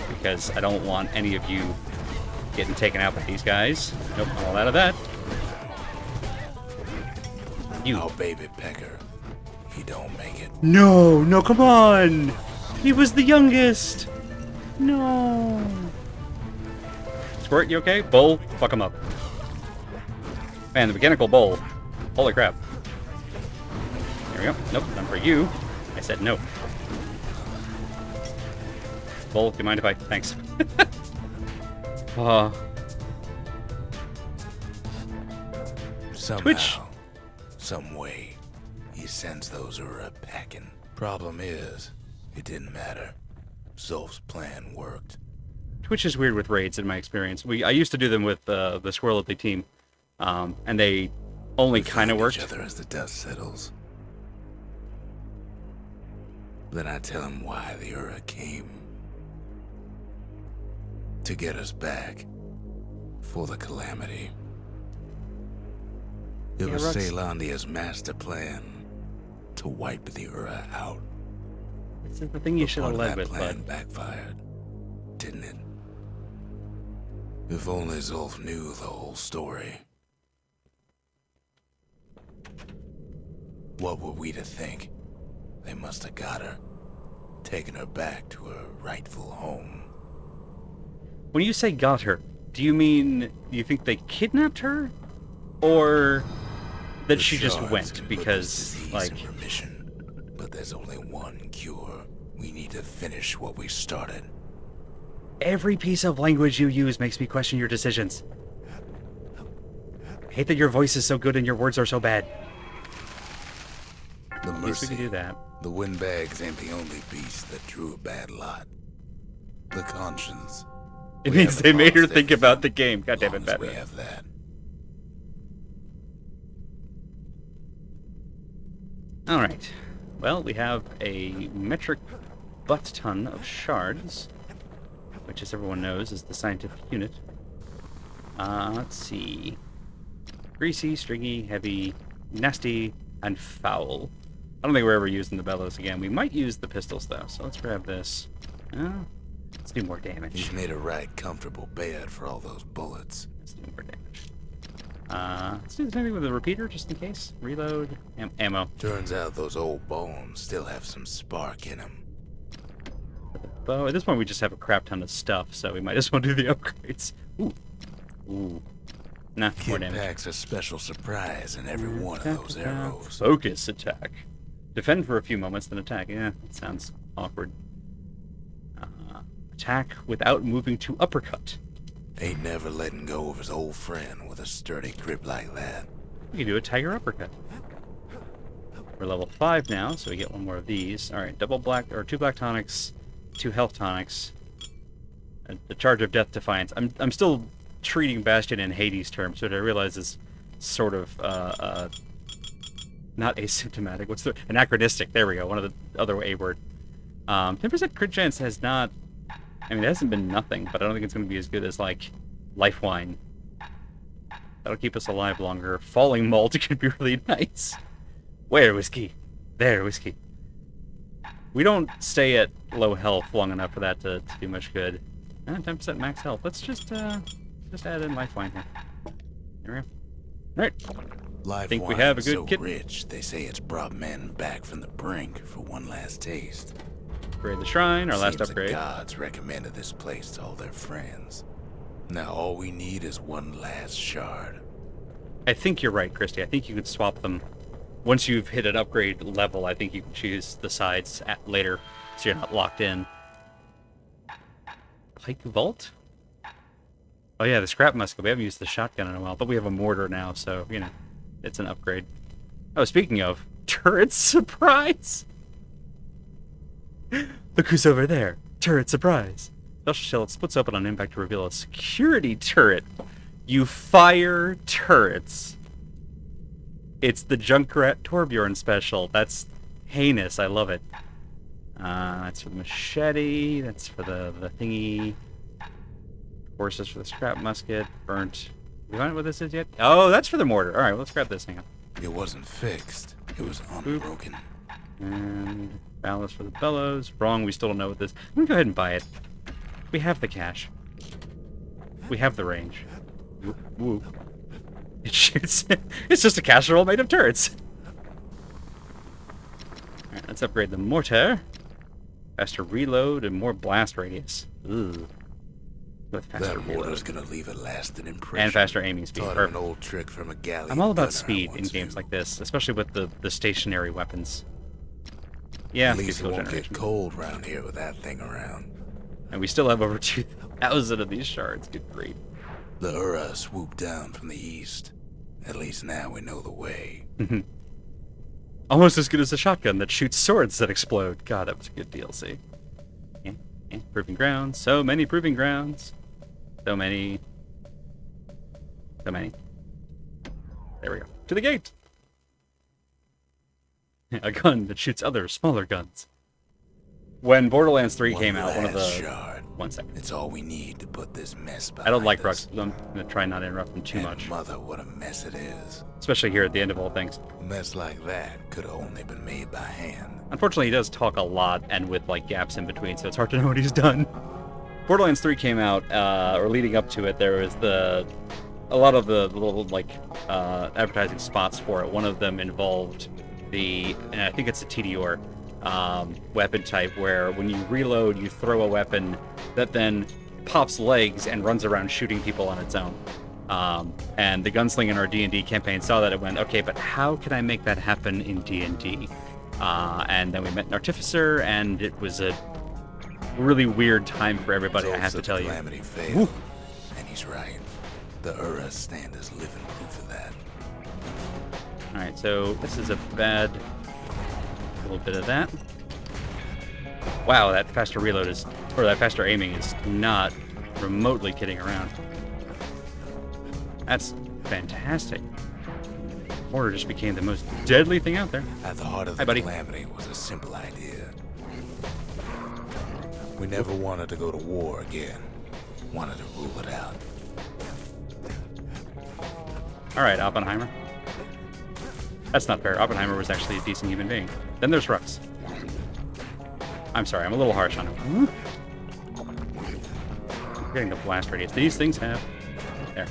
Because I don't want any of you getting taken out by these guys. Nope, I'm all out of that. You. Oh, baby pecker. He don't make it. No, no, come on! He was the youngest! No. Squirt, you okay? Bull, fuck him up. Man, the mechanical bull. Holy crap. There we go. Nope, none for you. I said no. Bull, do you mind if I... Thanks. Somehow, Twitch. some way, he sends those Ura packing. Problem is, it didn't matter. Zulf's plan worked. Twitch is weird with raids in my experience. I used to do them with the Squirrel Ugly team, and they only kind of worked. Each other as the dust settles. Then I tell him why the Ura came. To get us back. For the calamity. It was Caelandia's master plan to wipe the Ura out. This is the thing you should have led with, plan bud. backfired, didn't it? If only Zulf knew the whole story. What were we to think? They must have got her, taken her back to her rightful home. When you say got her, do you mean you think they kidnapped her? Or that she just went because, like... Remission, but there's only one cure. We need to finish what we started. Every piece of language you use makes me question your decisions. I hate that your voice is so good and your words are so bad. The At least we can mercy, do that. the windbags ain't the only beast that drew a bad lot. The conscience. It We means have they made her lost think everything, about the game. God damn it, long as we Batman. have that. Alright. Well, we have a metric butt-ton of shards, which, as everyone knows, is the scientific unit. Let's see. Greasy, stringy, heavy, nasty, and foul. I don't think we're ever using the bellows again. We might use the pistols, though, so let's grab this. Let's do more damage. He's made a right comfortable bed for all those bullets. Let's do more damage. Let's do the same thing with the repeater, just in case. Reload. Ammo. Turns out those old bones still have some spark in them. Bow. At this point, we just have a crap ton of stuff, so we might as well do the upgrades. Ooh. Ooh. Nah, more Kid damage. packs a special surprise in every one of those arrows. Focus attack. Defend for a few moments, then attack. Yeah, that sounds awkward. Attack without moving to uppercut. Ain't never letting go of his old friend with a sturdy grip like that. We can do a tiger uppercut. We're level 5 now, so we get one more of these. Alright, 2 black tonics, 2 health tonics. The charge of death defiance. I'm still treating Bastion in Hades terms, which I realize is sort of not asymptomatic. What's the anachronistic? There we go. One of the other A word. 10% crit chance has not. I mean, it hasn't been nothing, but I don't think it's going to be as good as like Life Wine. That'll keep us alive longer. Falling Malt could be really nice. Where, whiskey? There, whiskey. We don't stay at low health long enough for that to do much good. 10% max health. Let's just add in Life Wine here. There we go. Alright. Life Think we have a good so kit. rich, they say it's brought men back from the brink for one last taste. Upgrade the shrine, our last Seems upgrade. The gods recommended this place to all their friends. Now all we need is one last shard. I think you're right, Christy. I think you could swap them. Once you've hit an upgrade level, I think you can choose the sides later, so you're not locked in. Pike Vault? Oh yeah, the scrap musket. We haven't used the shotgun in a while, but we have a mortar now, so, you know, it's an upgrade. Oh, speaking of, turret surprise! Look who's over there. Turret surprise. Special shell, it splits open on impact to reveal a security turret. You fire turrets. It's the Junkrat Torbjorn special. That's heinous. I love it. That's for the machete. That's for the thingy. Of course, that's for the scrap musket. Burnt. We find out what this is yet? Oh, that's for the mortar. All right, let's grab this. Hang on. It wasn't fixed. It was unbroken. And ballast for the bellows. Wrong. We still don't know what this. I'm gonna go ahead and buy it. We have the cash. We have the range. Whoop, whoop. It shoots. It's just a casserole made of turrets. Alright, let's upgrade the mortar. Faster reload and more blast radius. Ooh. With faster That mortar's reload. gonna leave a lasting impression. And faster aiming speed. Taught Perfect. an old trick from a galley. I'm all about gunner speed I in once games knew. like this, especially with the stationary weapons. Yeah, At least it physical won't generation. get cold around here with that thing around. And we still have over 2,000 of these shards. Good grief. The Ura swooped down from the east. At least now we know the way. Almost as good as a shotgun that shoots swords that explode. God, that was a good DLC. Yeah, yeah. Proving grounds. So many proving grounds. So many. So many. There we go. To the gate! A gun that shoots other smaller guns. When Borderlands 3 came out, one of the... last shard. 1 second. It's all we need to put this mess behind I don't like us. Rux. I'm going to try not to interrupt him too And much. Mother, what a mess it is. Especially here at the end of all things. A mess like that could have only been made by hand. Unfortunately, he does talk a lot and with like gaps in between, so it's hard to know what he's done. Borderlands 3 came out, or leading up to it, there was a lot of the little like advertising spots for it. One of them involved and I think it's a TDR weapon type, where when you reload, you throw a weapon that then pops legs and runs around shooting people on its own. And the gunsling in our D&D campaign saw that and went, okay, but how can I make that happen in D&D? And then we met an artificer, and it was a really weird time for everybody, I have to tell you. Calamity failed, and he's right. The Ura stand as living proof of that. Alright, so this is a bad little bit of that. Wow, that faster reload is, or that faster aiming is not remotely kidding around. That's fantastic. Mortar just became the most deadly thing out there. At the heart of Hi, the buddy. calamity was a simple idea. We never wanted to go to war again. Wanted to rule it out. Alright, Oppenheimer. That's not fair. Oppenheimer was actually a decent human being. Then there's Rux. I'm sorry, I'm a little harsh on him. I'm getting the blast radius. These things have... There.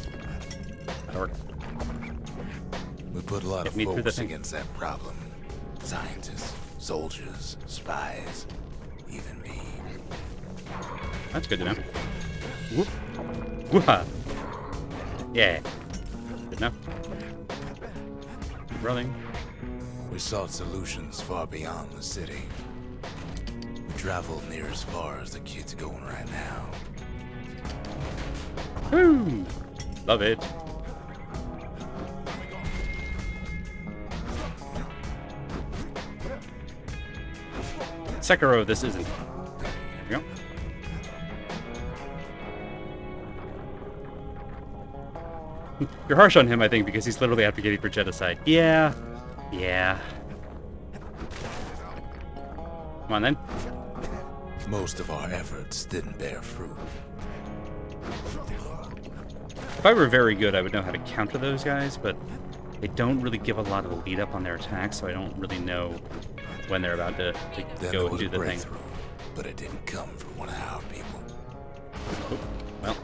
That'll work. We put a lot Get of me through the folks thing. against that problem. Scientists, soldiers, spies, even me. That's good to know. Whoop. Whoop-ha. Yeah. Good enough. Keep running. We sought solutions far beyond the city. We traveled near as far as the kid's going right now. Woo! Love it. Sekiro, this isn't. There we go. You're harsh on him, I think, because he's literally advocating for genocide. Yeah. Yeah. Come on, then. Most of our efforts didn't bear fruit. If I were very good, I would know how to counter those guys, but they don't really give a lot of a lead up on their attacks, so I don't really know when they're about to go and do the thing. But it didn't come from one of our people. Oh, well,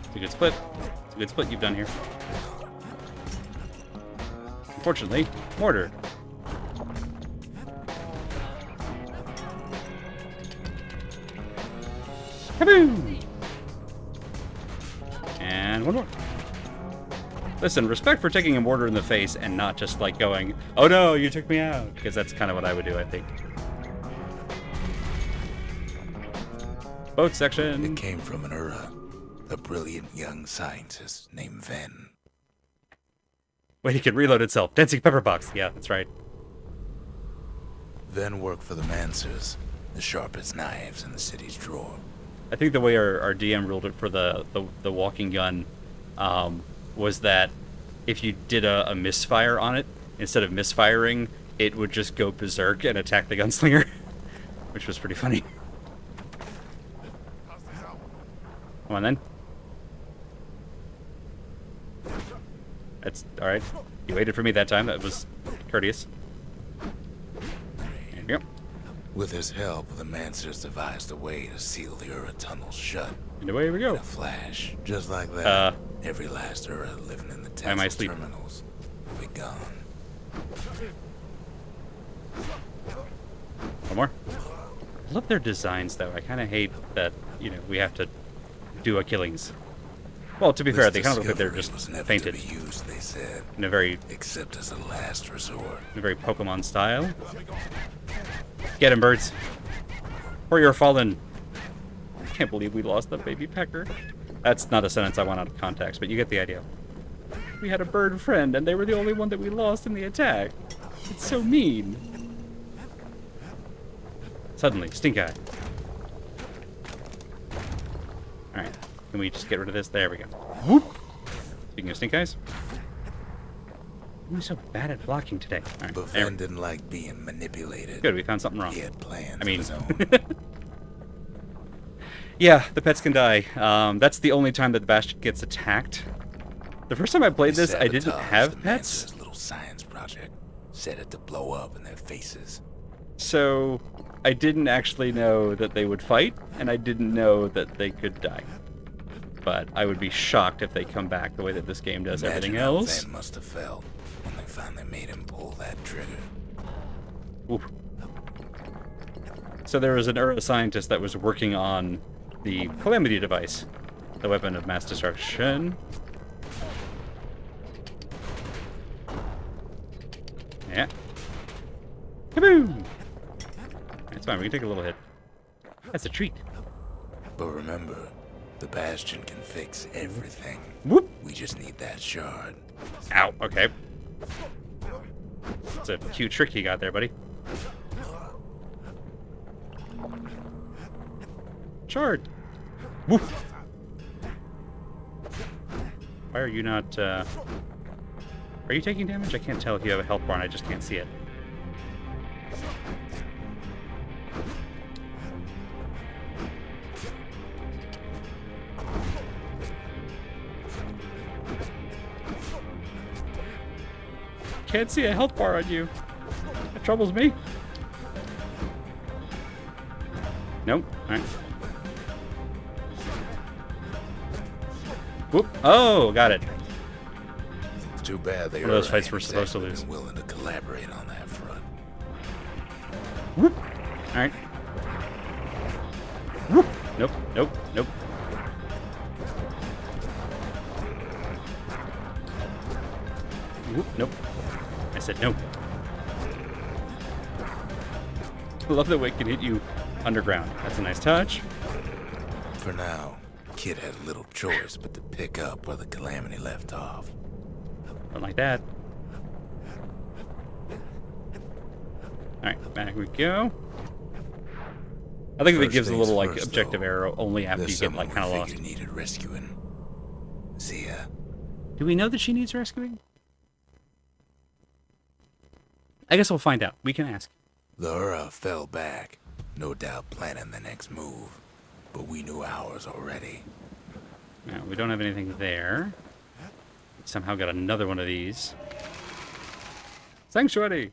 it's a good split. It's a good split you've done here. Unfortunately, mortar. Kaboom! And one more. Listen, respect for taking a mortar in the face and not just like going, oh no, you took me out. Because that's kind of what I would do, I think. Boat section. It came from an a brilliant young scientist named Ven. Wait, it can reload itself. Dancing pepper box. Yeah, that's right. Ven worked for the Mancers, the sharpest knives in the city's drawer. I think the way our DM ruled it for the walking gun was that if you did a misfire on it, instead of misfiring, it would just go berserk and attack the gunslinger, which was pretty funny. Come on, then. That's alright. You waited for me that time. That was courteous. There you go. With his help, the Mancers devised a way to seal the Ura tunnels shut. And away we go. In a flash. Just like that, every last Ura living in the Tesla terminals will be gone. One more. I love their designs, though. I kind of hate that, you know, we have to do a killings. Well, to be fair, they kind of look like they're just painted. Used, they said, in a very... except as a last resort. In a very Pokemon style. Get him, birds. Or you're fallen. I can't believe we lost the baby pecker. That's not a sentence I want out of context, but you get the idea. We had a bird friend, and they were the only one that we lost in the attack. It's so mean. Suddenly, stink eye. Alright, can we just get rid of this? There we go. Whoop! Speaking of stink eyes. I'm so bad at blocking today. Alright, but Ven didn't like being manipulated. Good, we found something wrong. He had plans of his own. Yeah, the pets can die. That's the only time that the Bastion gets attacked. The first time I played this, I didn't have pets. Little science project set it to blow up in their faces. So I didn't actually know that they would fight, and I didn't know that they could die. But I would be shocked if they come back the way that this game does everything else. Imagine how Ven must have felt when they finally made him pull that trigger. Oof. So there was an Ura scientist that was working on the Calamity device, the weapon of mass destruction. Yeah. Kaboom! It's fine, we can take a little hit. That's a treat. But remember, the Bastion can fix everything. Whoop! We just need that shard. Ow, okay. It's a cute trick you got there, buddy. Shard! Whoop! Why are you not, Are you taking damage? I can't tell if you have a health bar and I just can't see it. Can't see a health bar on you. That troubles me. Nope. Alright. Whoop. Oh, got it. It's too bad they One of those fights we're supposed to lose. Willing to collaborate on that front. Whoop. Alright. Whoop. Nope. Nope. Nope. Oop, nope. I said no. I love the way it can hit you underground. That's a nice touch. For now, Kid had little choice but to pick up where the Calamity left off. Not like that. Alright, back we go. I think it gives a little, like, objective arrow only after you get, like, kind of lost. Needed rescuing. Zia. Do we know that she needs rescuing? I guess we'll find out. We can ask. The Ura fell back, no doubt planning the next move, but we knew ours already. No, we don't have anything there. Somehow got another one of these. Sanctuary!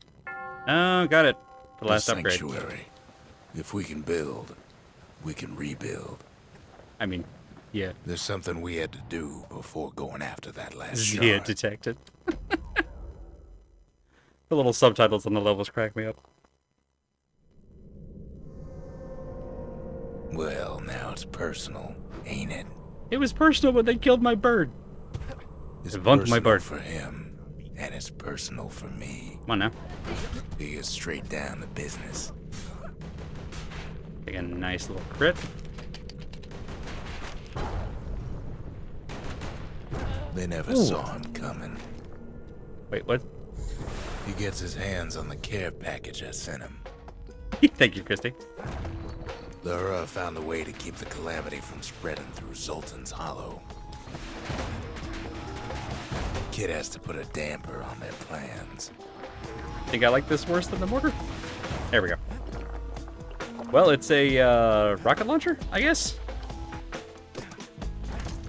Oh, got it. The last upgrade. Sanctuary. If we can build, we can rebuild. I mean, yeah. There's something we had to do before going after that last Zia shard. detected. The little subtitles on the levels crack me up. Well, now it's personal, ain't it? It was personal when they killed my bird. It's They want my personal bird. for him, and it's personal for me. Come on now. We get straight down to business. Take a nice little crit. They never Ooh. saw him coming. Wait, what? He gets his hands on the care package I sent him. Thank you, Christy. The Ura found a way to keep the Calamity from spreading through Zoltan's Hollow. Kid has to put a damper on their plans. Think I like this worse than the mortar? There we go. Well, it's a rocket launcher, I guess.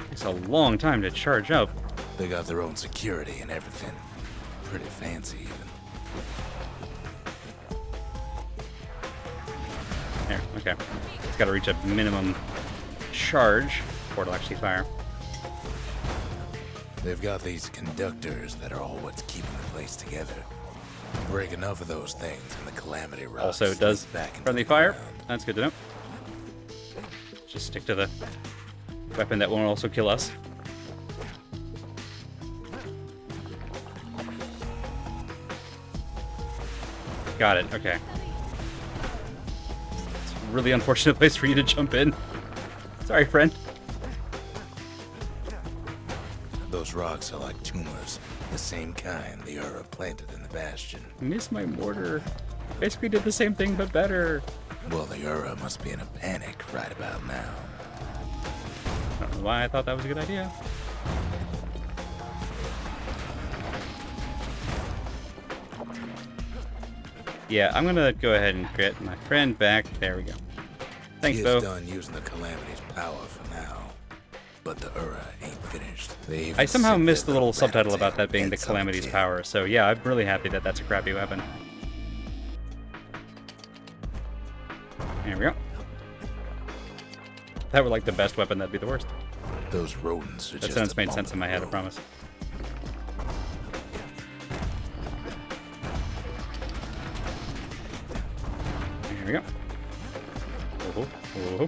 Takes a long time to charge up. They got their own security and everything. Pretty fancy, even. There, okay. It's got to reach a minimum charge before it'll actually fire. They've got these conductors that are all what's keeping the place together. Break enough of those things and the Calamity rocks Also, it does slip back into friendly the fire. ground. That's good to know. Just stick to the weapon that won't also kill us. Got it, okay. It's a really unfortunate place for you to jump in. Sorry, friend. Those rocks are like tumors, the same kind the Ura planted in the Bastion. Miss my mortar. Basically did the same thing, but better. Well, the Ura must be in a panic right about now. I don't know why I thought that was a good idea. Yeah, I'm gonna go ahead and get my friend back. There we go. Thanks, He Bo. is done using the Calamity's power for now. But the Ura ain't finished. They even I somehow sent missed the their little subtitle rat about that being the heads up Calamity's Kid. power, so yeah, I'm really happy that that's a crappy weapon. There we go. If that were like the best weapon, that'd be the worst. Those rodents are That just sentence a made bump sense in my the head, I road. promise. There we go. Oh, oh.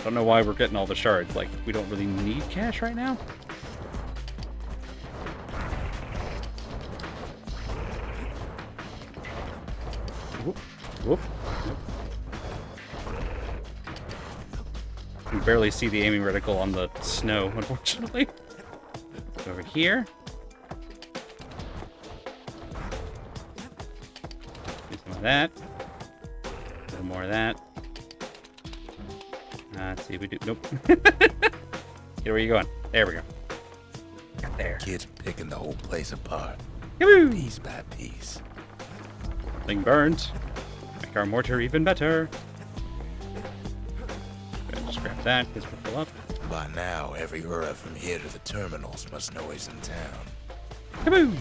Don't know why we're getting all the shards. Like, we don't really need cash right now. Whoop, whoop. You can barely see the aiming reticle on the snow, unfortunately. Over here. Do some of that. A little more of that. Let's see if we do. Nope. Here, where you going? There we go. Got there. Kids picking the whole place apart, Yahoo! piece by piece. Thing burns. Make our mortar even better. Gonna just grab that because we're full up. By now, every Ura from here to the terminals must know he's in town. Kaboom!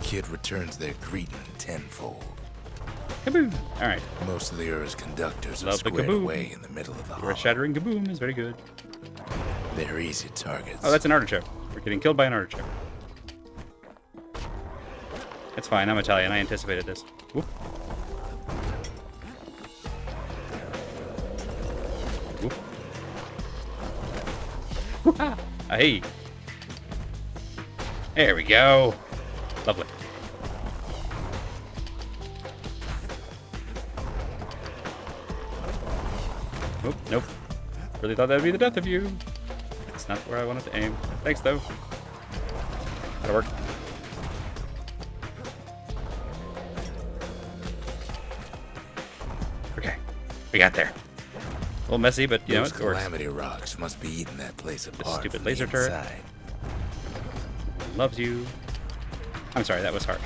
Kid returns their greeting tenfold. Kaboom! Alright. Most of the Ura's conductors are Love the squared kaboom. away in the middle of the Your hollow. shattering kaboom is very good. They're easy targets. Oh, that's an artichoke. We're getting killed by an artichoke. It's fine. I'm Italian. I anticipated this. Whoop. Whoop. Whoop-ha! Hey. There we go. Lovely. Oop, nope. Really thought that'd be the death of you. That's not where I wanted to aim. Thanks, though. That'll work. Okay. We got there. A little messy, but you know, Those it works. calamity rocks must be eating that place apart. Stupid from laser the turret. inside. Loves you. I'm sorry, that was harsh.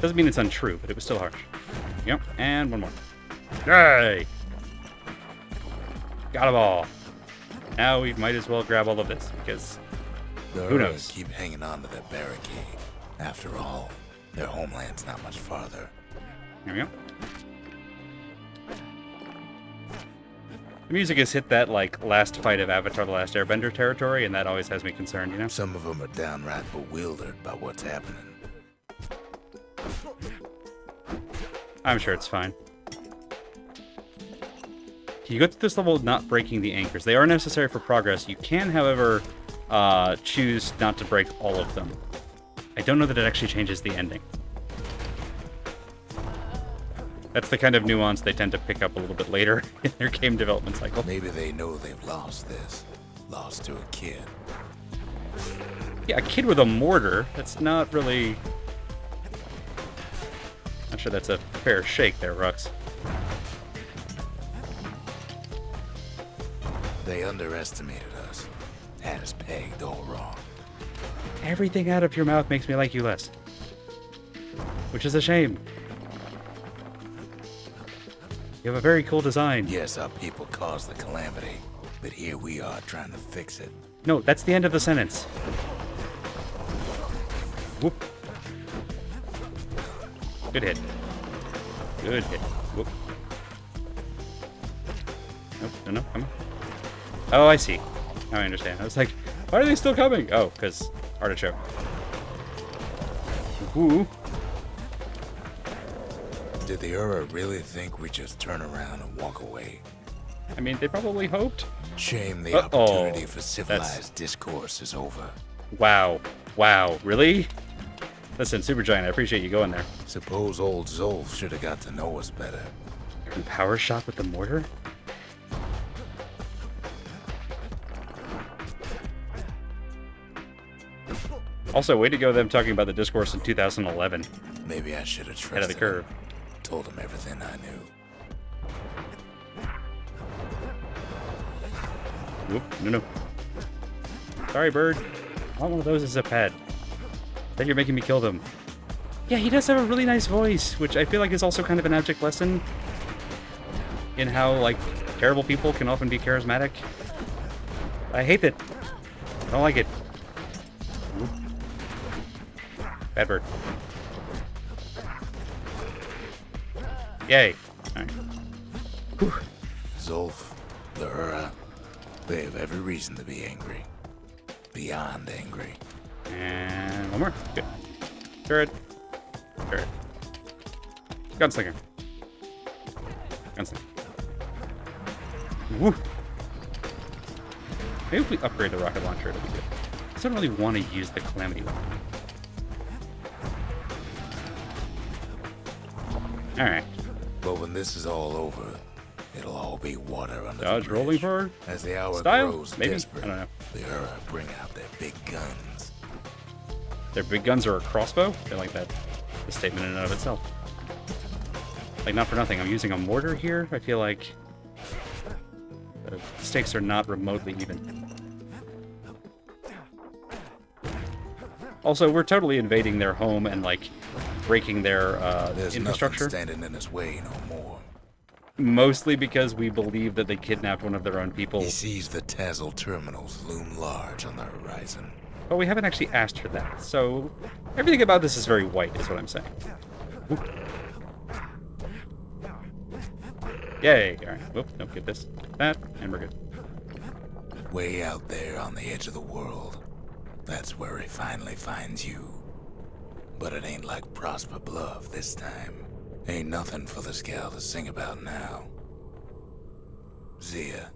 Doesn't mean it's untrue, but it was still harsh. Yep, and one more. Yay! Got them all. Now we might as well grab all of this, because The who Ura knows? keep hanging on to that barricade. After all, their homeland's not much farther. There we go. The music has hit that, like, last fight of Avatar The Last Airbender territory, and that always has me concerned, you know? Some of them are downright bewildered by what's happening. I'm sure it's fine. You go through this level not breaking the anchors. They are necessary for progress. You can, however, choose not to break all of them. I don't know that it actually changes the ending. That's the kind of nuance they tend to pick up a little bit later in their game development cycle. Maybe they know they've lost this. Lost to a kid. Yeah, a kid with a mortar, that's not really... Not sure that's a fair shake there, Rux. They underestimated us. Had us pegged all wrong. Everything out of your mouth makes me like you less. Which is a shame. You have a very cool design. Yes, our people caused the calamity, but here we are trying to fix it. No, that's the end of the sentence. Whoop. Good hit. Good hit. Whoop. Nope, no, come on. Oh, I see. Now I understand. I was like, why are they still coming? Oh, because artichoke. Ooh. Did the Ura really think we'd just turn around and walk away? I mean, they probably hoped. Shame the Uh-oh. opportunity for civilized That's- discourse is over. Wow. Wow. Really? Listen, Supergiant, I appreciate you going there. Suppose old Zolf should have got to know us better. And power shot with the mortar? Also, way to go them talking about the discourse in 2011. Maybe I should have trusted Ahead of the curve. him. Told him everything I knew. Whoop, no. Sorry, bird. I want one of those as a pet. Then you're making me kill them. Yeah, he does have a really nice voice, which I feel like is also kind of an abject lesson in how, like, terrible people can often be charismatic. I hate that. I don't like it. Whoop. Bad bird. Yay. Alright. Whew. Zolf, the Ura, they have every reason to be angry. Beyond angry. And one more. Good. Turret. Turret. Gunslinger. Gunslinger. Woo! Maybe if we upgrade the rocket launcher, it'll be good. I don't really want to use the Calamity weapon. Alright. But when this is all over, it'll all be water under Dodge the bridge. rolling forward? As the hour Style? grows Maybe? desperate, I don't know. the Ura bring out their big guns. Their big guns are a crossbow? I like that. The statement in and of itself. Like, not for nothing. I'm using a mortar here. I feel like the stakes are not remotely even. Also, we're totally invading their home and, like, breaking their There's infrastructure. nothing standing in his way no more. Mostly because we believe that they kidnapped one of their own people. He sees the Tazzle terminals loom large on the horizon. But we haven't actually asked for that. So, everything about this is very white, is what I'm saying. Whoop. Yay! Alright, whoop, nope, get this, that, and we're good. Way out there on the edge of the world. That's where he finally finds you. But it ain't like Prosper Bluff this time. Ain't nothing for the Scowl to sing about now. Zia,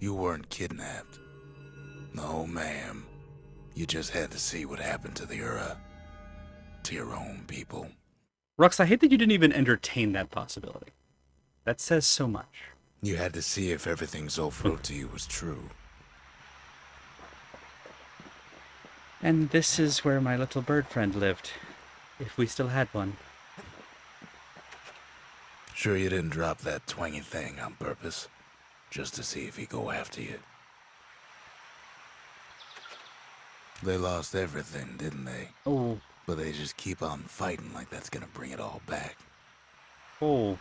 you weren't kidnapped. No, ma'am. You just had to see what happened to the Ura. To your own people. Rux, I hate that you didn't even entertain that possibility. That says so much. You had to see if everything Zolf wrote to you was true. And this is where my little bird friend lived. If we still had one. Sure you didn't drop that twangy thing on purpose? Just to see if he'd go after you? They lost everything, didn't they? Oh. But they just keep on fighting like that's gonna bring it all back. Oh.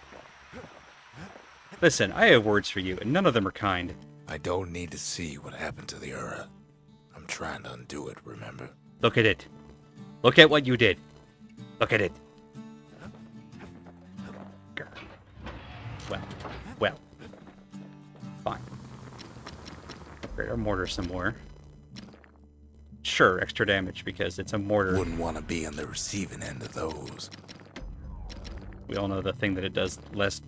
Listen, I have words for you, and none of them are kind. I don't need to see what happened to the Ura. I'm trying to undo it, remember? Look at it. Look at what you did. Look at it. Well. Fine. Upgrade our mortar some more. Sure, extra damage because it's a mortar. Wouldn't want to be on the receiving end of those. We all know the thing that it does least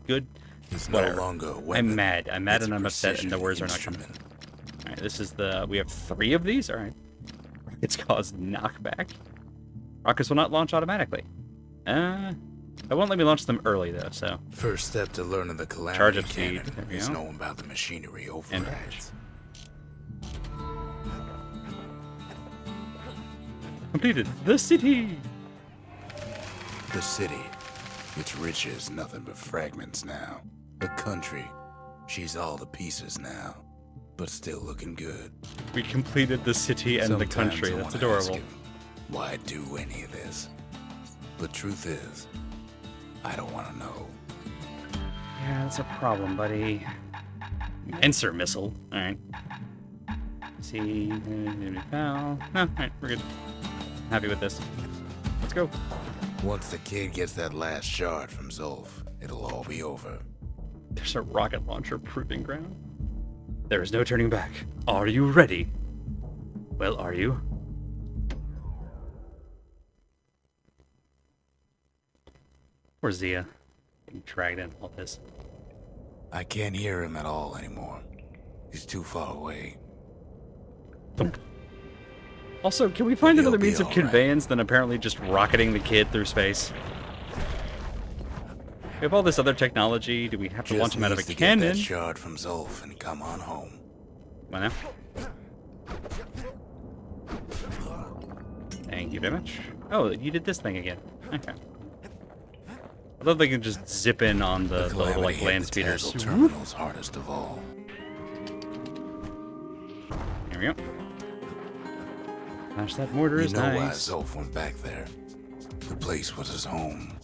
good. It's Whatever. no longer a weapon. I'm mad It's and a I'm upset and the precision words are not coming. instrument. Alright, this is we have 3 of these? Alright. Rockets cause knockback. Rockets will not launch automatically. It won't let me launch them early though, so. First step to learning the calamity Charge up speed. cannon There we is go. knowing about the machinery And overrides. Completed the city! The city, its riches nothing but fragments now. The country, she's all to pieces now, but still looking good. We completed the city and the Sometimes country. I That's wanna ask adorable. him, why do any of this? But truth is, I don't want to know. Yeah, that's a problem, buddy. Answer missile. Alright. See. No, alright, we're good. Happy with this. Let's go. Once the kid gets that last shard from Zolf, it'll all be over. There's a rocket launcher proving ground. There is no turning back. Are you ready? Well, are you? Where's Zia? Getting dragged in all this. I can't hear him at all anymore. He's too far away. Thump. Also, can we find He'll another be means of all right. conveyance than apparently just rocketing the kid through space? We have all this other technology. Do we have to launch him out of a needs to get that cannon? shard from Zolf and come on home. Come on now. Thank you very much. Oh, you did this thing again. Okay. I love they can just zip in on the little Calamity like hit land the speeders. Tazal terminals hardest of all. Here we go. Gosh, that mortar You is know why nice. Zolf went back there. The place was his home.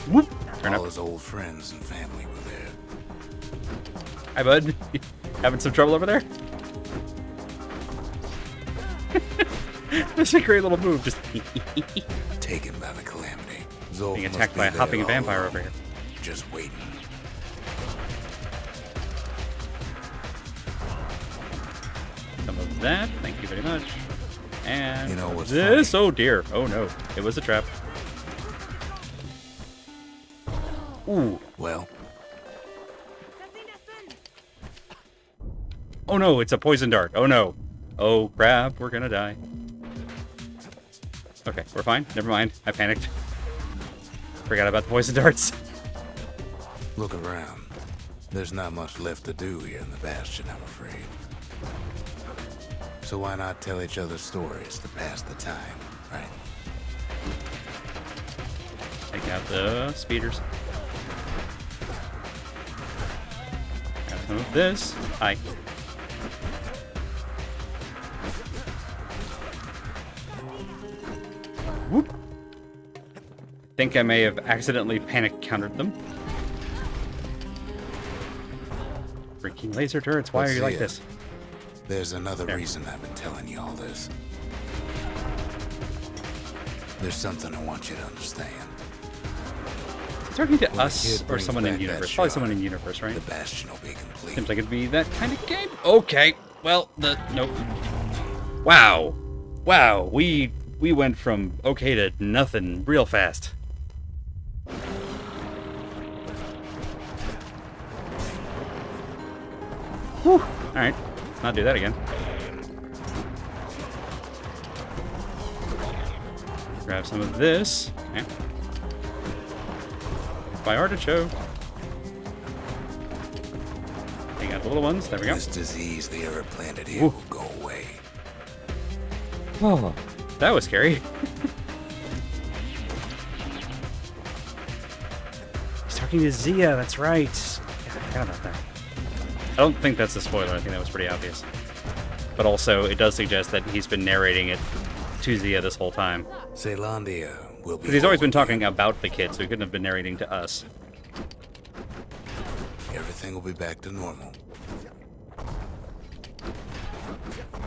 Whoop! Turn All up. his old friends and family were there. Hi, bud. Having some trouble over there? That's a great little move. Just Taken by the calamity. Zolf being must attacked be by a there hopping all vampire along, over here. just waiting. Some of that. Thank you very much. And You know what's this. funny? Oh dear. Oh no. It was a trap. Ooh. Well, Oh no, it's a poison dart. Oh no. Oh crap, we're gonna die. Okay, we're fine. Never mind. I panicked. Forgot about the poison darts. look around. There's not much left to do here in the Bastion, I'm afraid. So why not tell each other stories to pass the time, right? Take out the speeders. Got some of this. Hi. Whoop. Think I may have accidentally panic countered them. Freaking laser turrets, why But are you like Zia, this? There's another There. reason I've been telling you all this. There's something I want you to understand. Talking to When the us kid or brings someone in back that universe? Probably someone shard, in universe, right? The Bastion will be complete. Seems like it'd be that kind of game. Okay. Well, nope. Wow. Wow. We went from okay to nothing real fast. Whew. All right. Let's not do that again. Grab some of this. Okay. By artichoke. Take out the little ones. There we go. This disease the herb planted here will go away. Oh, that was scary. He's talking to Zia, that's right. Yeah, I forgot about that. I don't think that's a spoiler. I think that was pretty obvious. But also, it does suggest that he's been narrating it to Zia this whole time. Caelondia will be. Because he's always been talking about the kid, so he couldn't have been narrating to us. Everything will be back to normal.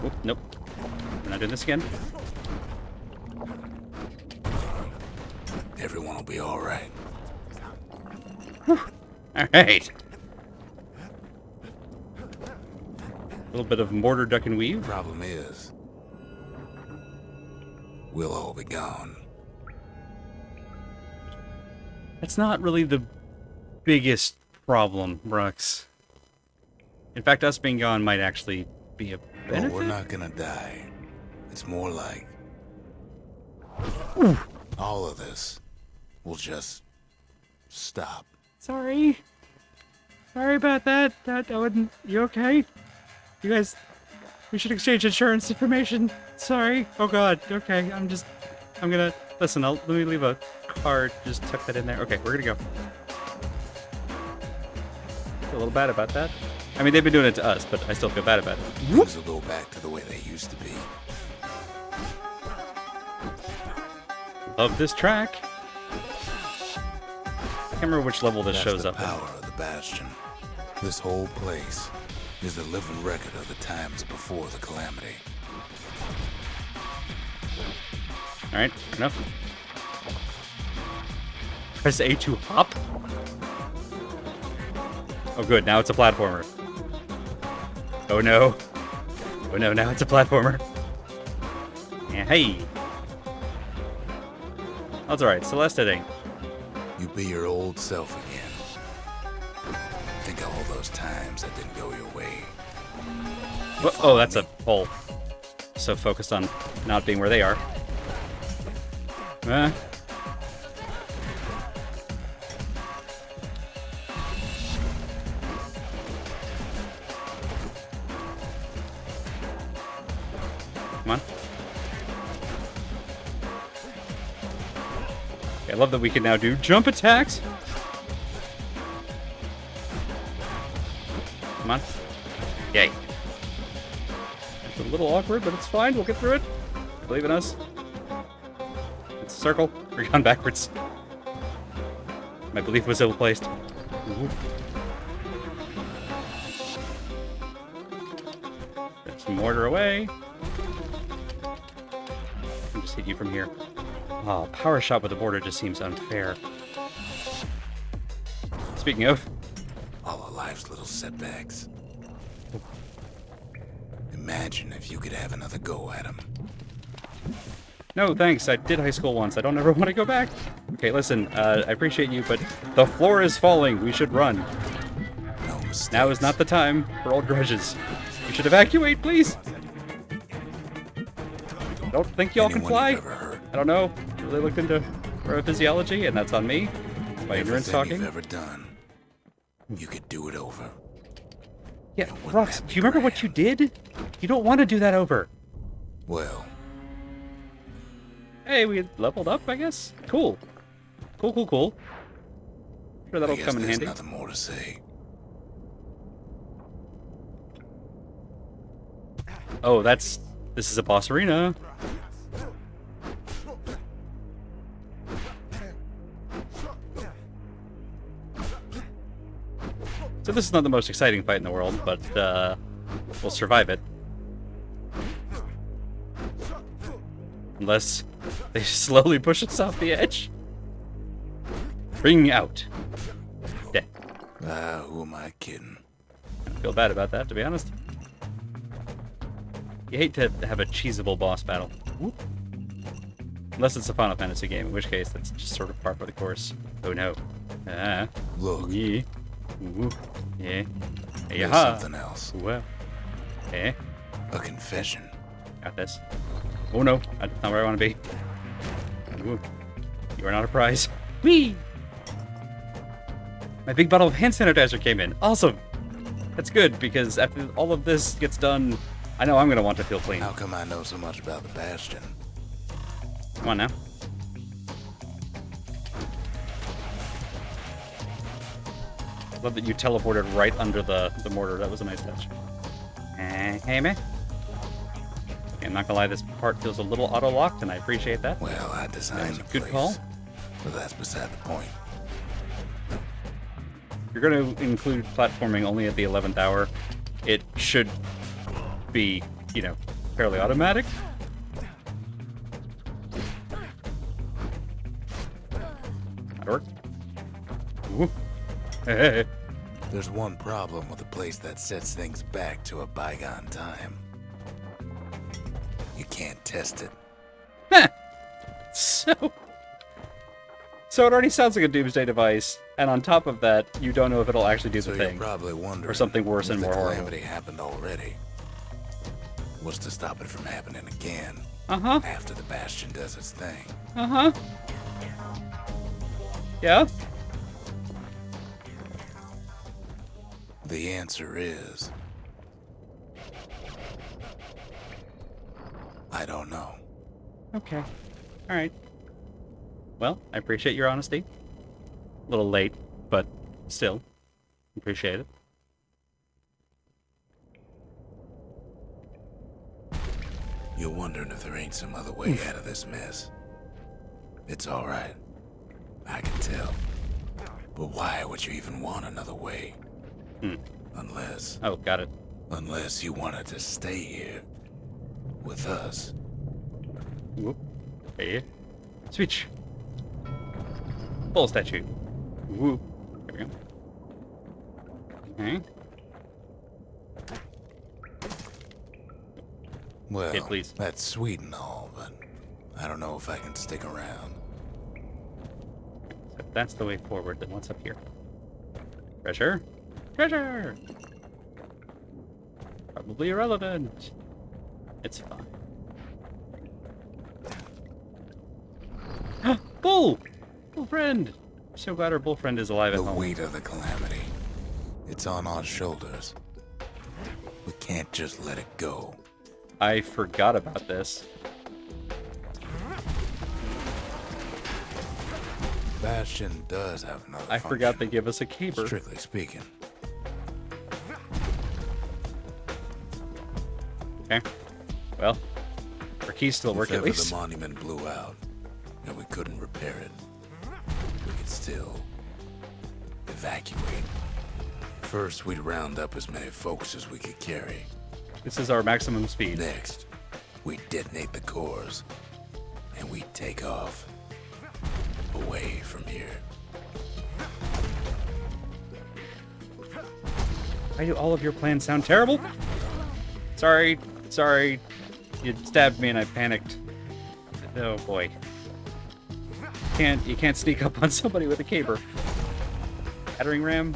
Oop, nope. We're not doing this again. Everyone will be all right. All right. A little bit of mortar, duck, and weave. Problem is, we'll all be gone. That's not really the biggest problem, Brooks. In fact, us being gone might actually be a benefit. But we're not gonna die. It's more like all of this will just stop. Sorry. Sorry about that. I wouldn't. You okay? You guys, we should exchange insurance information. Sorry. Oh God. Okay. I'm gonna listen. Let me leave a card. Just tuck that in there. Okay, we're gonna go. Feel a little bad about that. I mean, they've been doing it to us, but I still feel bad about it. Things will go back to the way they used to be. Love this track. I can't remember which level this That's shows the up in. power of the Bastion. This whole place is a living record of the times before the calamity. All right, enough. Press A to hop. Oh, good. Now it's a platformer. Oh no. Oh no. Now it's a platformer. Yeah, hey. That's all right. Celeste, I think. You be your old self again. Think of all those times that didn't go your way. Oh, that's a hole. So focused on not being where they are. Come on. Okay, I love that we can now do jump attacks. Come on. Yay. It's a little awkward, but it's fine. We'll get through it. Believe in us. It's a circle. We're gone backwards. My belief was ill-placed. Get some mortar away. I'll just hit you from here. Oh, power shot with the border just seems unfair. Speaking of, All of life's little setbacks. Imagine if you could have another go at them. no thanks, I did high school once. I don't ever want to go back. Okay, listen, I appreciate you, but the floor is falling. We should run. No mistakes. Now is not the time for old grudges. We should evacuate, please. I don't think y'all can Anyone fly. you've ever hurt. I don't know. I really looked into neurophysiology, and that's on me. My ignorance Everything talking. you've ever done, you could do it over. Yeah, wouldn't Rox, that do be you remember what you did? You don't want to do that over. Well, Hey, we leveled up, I guess. Cool. Cool. Sure, that'll I guess come in there's handy. nothing more to say. Oh, this is a boss arena. So this is not the most exciting fight in the world, but we'll survive it. Unless they slowly push us off the edge. Bring out. Dead. Who am I kidding? I feel bad about that, to be honest. You hate to have a cheesable boss battle. Whoop. Unless it's a Final Fantasy game, in which case that's just sort of par for the course. Oh no. Look, Yeah. Ooh. Yeah. there's Yeah. something else. Well. Eh. A confession. Got this. Oh no. That's not where I want to be. Ooh. You are not a prize. Whee! My big bottle of hand sanitizer came in. Awesome! That's good, because after all of this gets done, I know I'm going to want to feel clean. How come I know so much about the Bastion? Come on now. Love that you teleported right under the mortar. That was a nice touch. Hey, man. I'm not gonna lie, this part feels a little auto-locked, and I appreciate that. Well, I designed the Good place, call. but that's beside the point. You're going to include platforming only at the 11th hour. It should be, you know, fairly automatic. That'll work. Ooh. Hey. There's one problem with a place that sets things back to a bygone time. You can't test it. So it already sounds like a doomsday device, and on top of that, you don't know if it'll actually do So the you're thing. probably wondering Or something worse if and the more horrible. calamity happened already. What's to stop it from happening again Uh-huh. after the Bastion does its thing? Uh-huh. Yeah? The answer is... I don't know. Okay. Alright. Well, I appreciate your honesty. A little late, but still. Appreciate it. You're wondering if there ain't some other way out of this mess. It's alright. I can tell. But why would you even want another way? Unless... Oh, got it. Unless you wanted to stay here. With us. Whoop. Hey. Switch. Full statue. Whoop. There we go. Okay. Well, Yeah, please. that's sweet and all, but I don't know if I can stick around. So if that's the way forward, then what's up here? Treasure? Treasure! Probably irrelevant. It's fine. Bull! Bull friend! I'm so glad our bull friend is alive at The home. weight of the calamity. It's on our shoulders. We can't just let it go. I forgot about this. Bastion does have another I forgot they give us a caber. Strictly speaking. Okay. Well, our keys still work If at ever least. the monument blew out and we couldn't repair it, we could still evacuate. First, we'd round up as many folks as we could carry. This is our maximum speed. Next, we'd detonate the cores and we'd take off away from here. Why do all of your plans sound terrible? Sorry. You stabbed me and I panicked. Oh boy. You can't sneak up on somebody with a caber. Battering ram?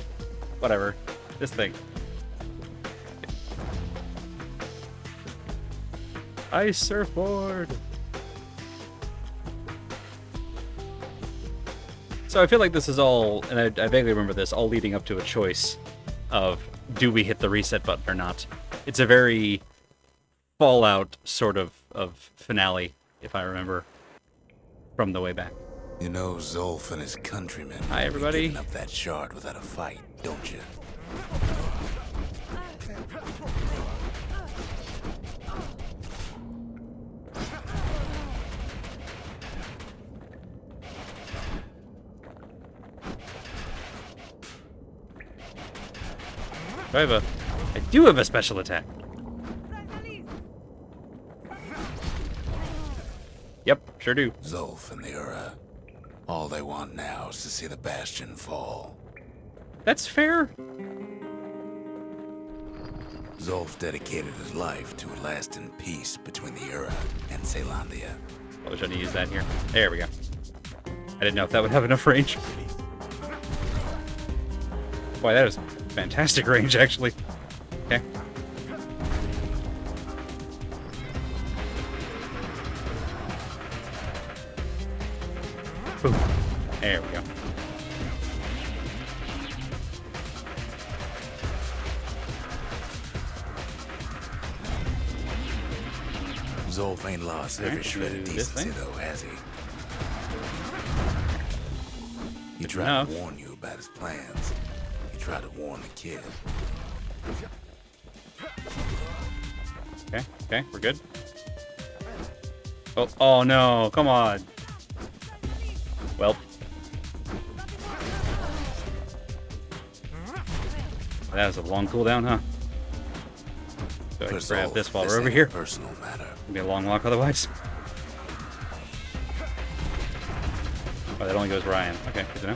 Whatever. This thing. Ice surfboard! So I feel like this is all, and I vaguely remember this, all leading up to a choice of do we hit the reset button or not. It's a very Fallout sort of finale, if I remember, from the way back. You know Zolf and his countrymen Hi, won't be everybody. giving up that shard without a fight, don't you? I do have a special attack. Yep, sure do. Zolf and the Ura. All they want now is to see the Bastion fall. That's fair. Zolf dedicated his life to a lasting peace between the Ura and Caelondia. Probably should have used that here. There we go. I didn't know if that would have enough range. Boy, that is fantastic range, actually. Okay. Boom. There we go. Zolf ain't lost every Alright, shred of do this decency, thing. though, has he? He Good tried enough. to warn you about his plans. He tried to warn the kid. Okay, we're good. Oh no, come on. Well. That was a long cooldown, huh? So I can grab this while we're over here. Personal matter. It'll be a long walk otherwise. Oh, that only goes where I am. Okay, good to know.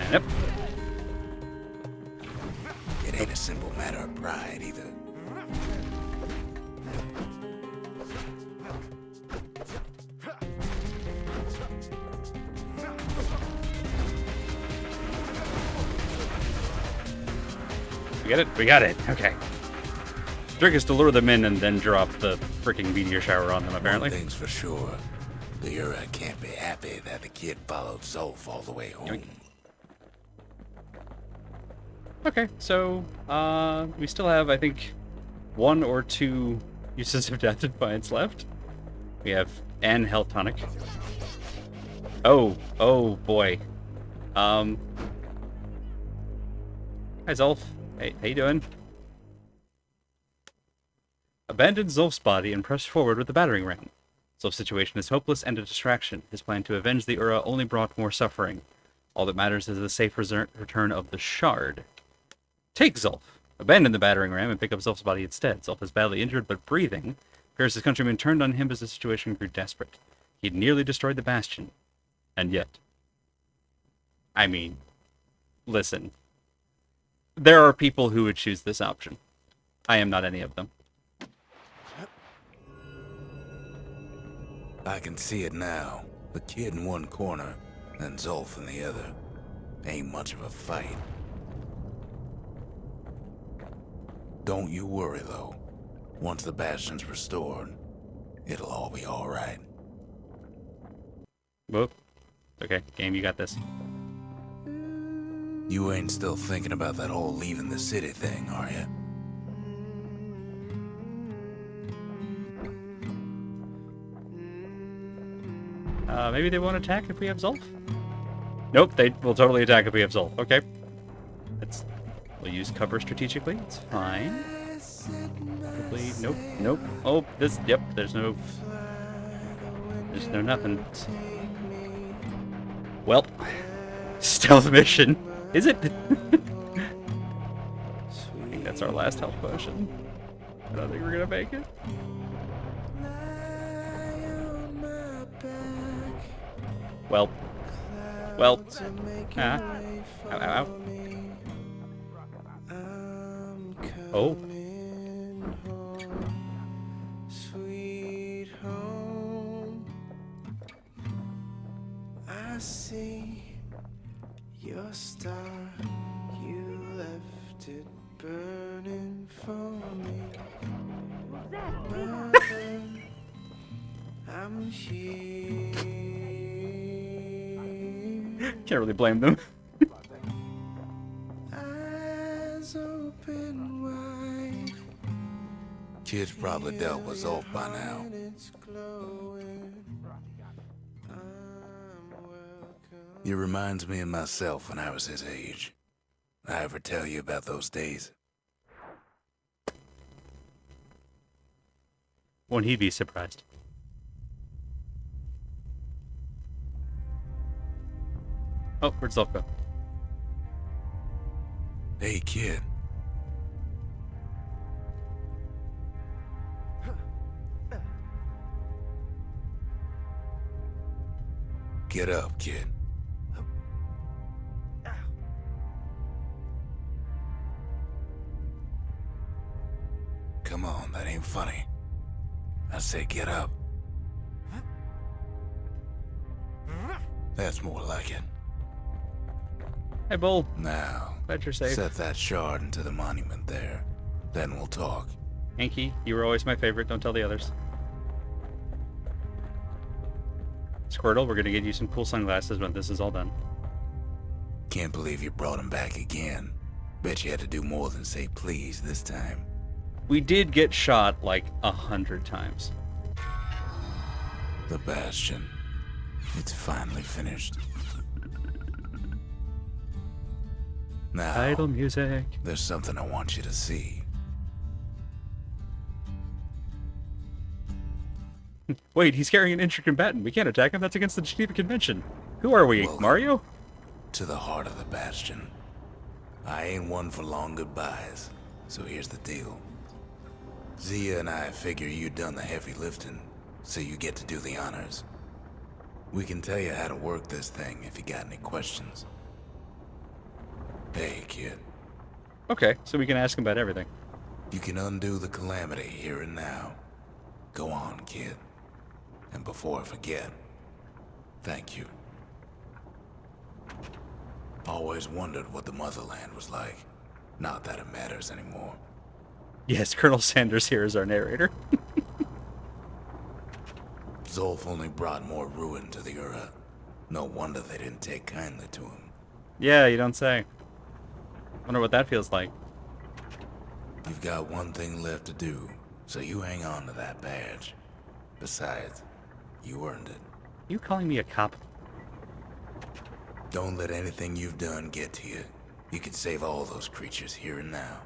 And up. It ain't a simple matter of pride either. We get it? We got it. Okay. Trick is to lure them in and then drop the freaking meteor shower on them, apparently. One thing's for sure. The Ura can't be happy that the kid followed Zolf all the way home. Okay, so, we still have, I think, 1 or 2 uses of Death Defiance left. We have an Health Tonic. Oh boy. Hi, Zolf. Hey, how you doing? Abandon Zolf's body and press forward with the battering ram. Zolf's situation is hopeless and a distraction. His plan to avenge the Ura only brought more suffering. All that matters is the safe return of the shard. Take Zolf. Abandon the battering ram and pick up Zolf's body instead. Zolf is badly injured but breathing. Paris' countrymen turned on him as the situation grew desperate. He'd nearly destroyed the Bastion. And yet... I mean... Listen. There are people who would choose this option. I am not any of them. I can see it now. The kid in one corner, and Zolf in the other. Ain't much of a fight. Don't you worry, though. Once the Bastion's restored, it'll all be alright. Whoop. Okay, game, you got this. You ain't still thinking about that whole leaving the city thing, are you? Maybe they won't attack if we have Zolf? Nope, they will totally attack if we have Zolf. Okay. We'll use cover strategically. It's fine. Probably, nope. Oh, yep, there's no nothing. Well, stealth mission. Is it? I think that's our last health potion. I don't think we're gonna make it. Well. Ow. Oh. Sweet home, I see your star. You left it burning for me. Mother, I'm here. Can't really blame them. Eyes open wide. Kid's probably dealt with Zolf by now. It's glowing. I'm welcome. It reminds me of myself when I was his age. I ever tell you about those days? Won't he be surprised? Oh, where'd Zolf go? Hey, kid. Get up, kid. Come on, that ain't funny. I say get up. That's more like it. Hey, Bull. Now, Glad you're safe. Set that shard into the monument there. Then we'll talk. Anki, you were always my favorite. Don't tell the others. Squirtle, we're gonna get you some cool sunglasses when this is all done. Can't believe you brought him back again. Bet you had to do more than say please this time. We did get shot like 100 times. The Bastion. It's finally finished. Now, Idle music. there's something I want you to see. Wait, he's carrying an injured combatant. We can't attack him. That's against the Geneva Convention. Who are we, Welcome. Mario? To the heart of the Bastion. I ain't one for long goodbyes, so here's the deal. Zia and I figure you done the heavy lifting, so you get to do the honors. We can tell you how to work this thing if you got any questions. Hey, kid. Okay, so we can ask him about everything. You can undo the calamity here and now. Go on, kid. And before I forget, thank you. Always wondered what the motherland was like. Not that it matters anymore. Yes, Colonel Sanders here is our narrator. Zolf only brought more ruin to the Ura. No wonder they didn't take kindly to him. Yeah, you don't say. Wonder what that feels like. You've got one thing left to do, so you hang on to that badge. Besides, you earned it. You calling me a cop? Don't let anything you've done get to you. You can save all those creatures here and now.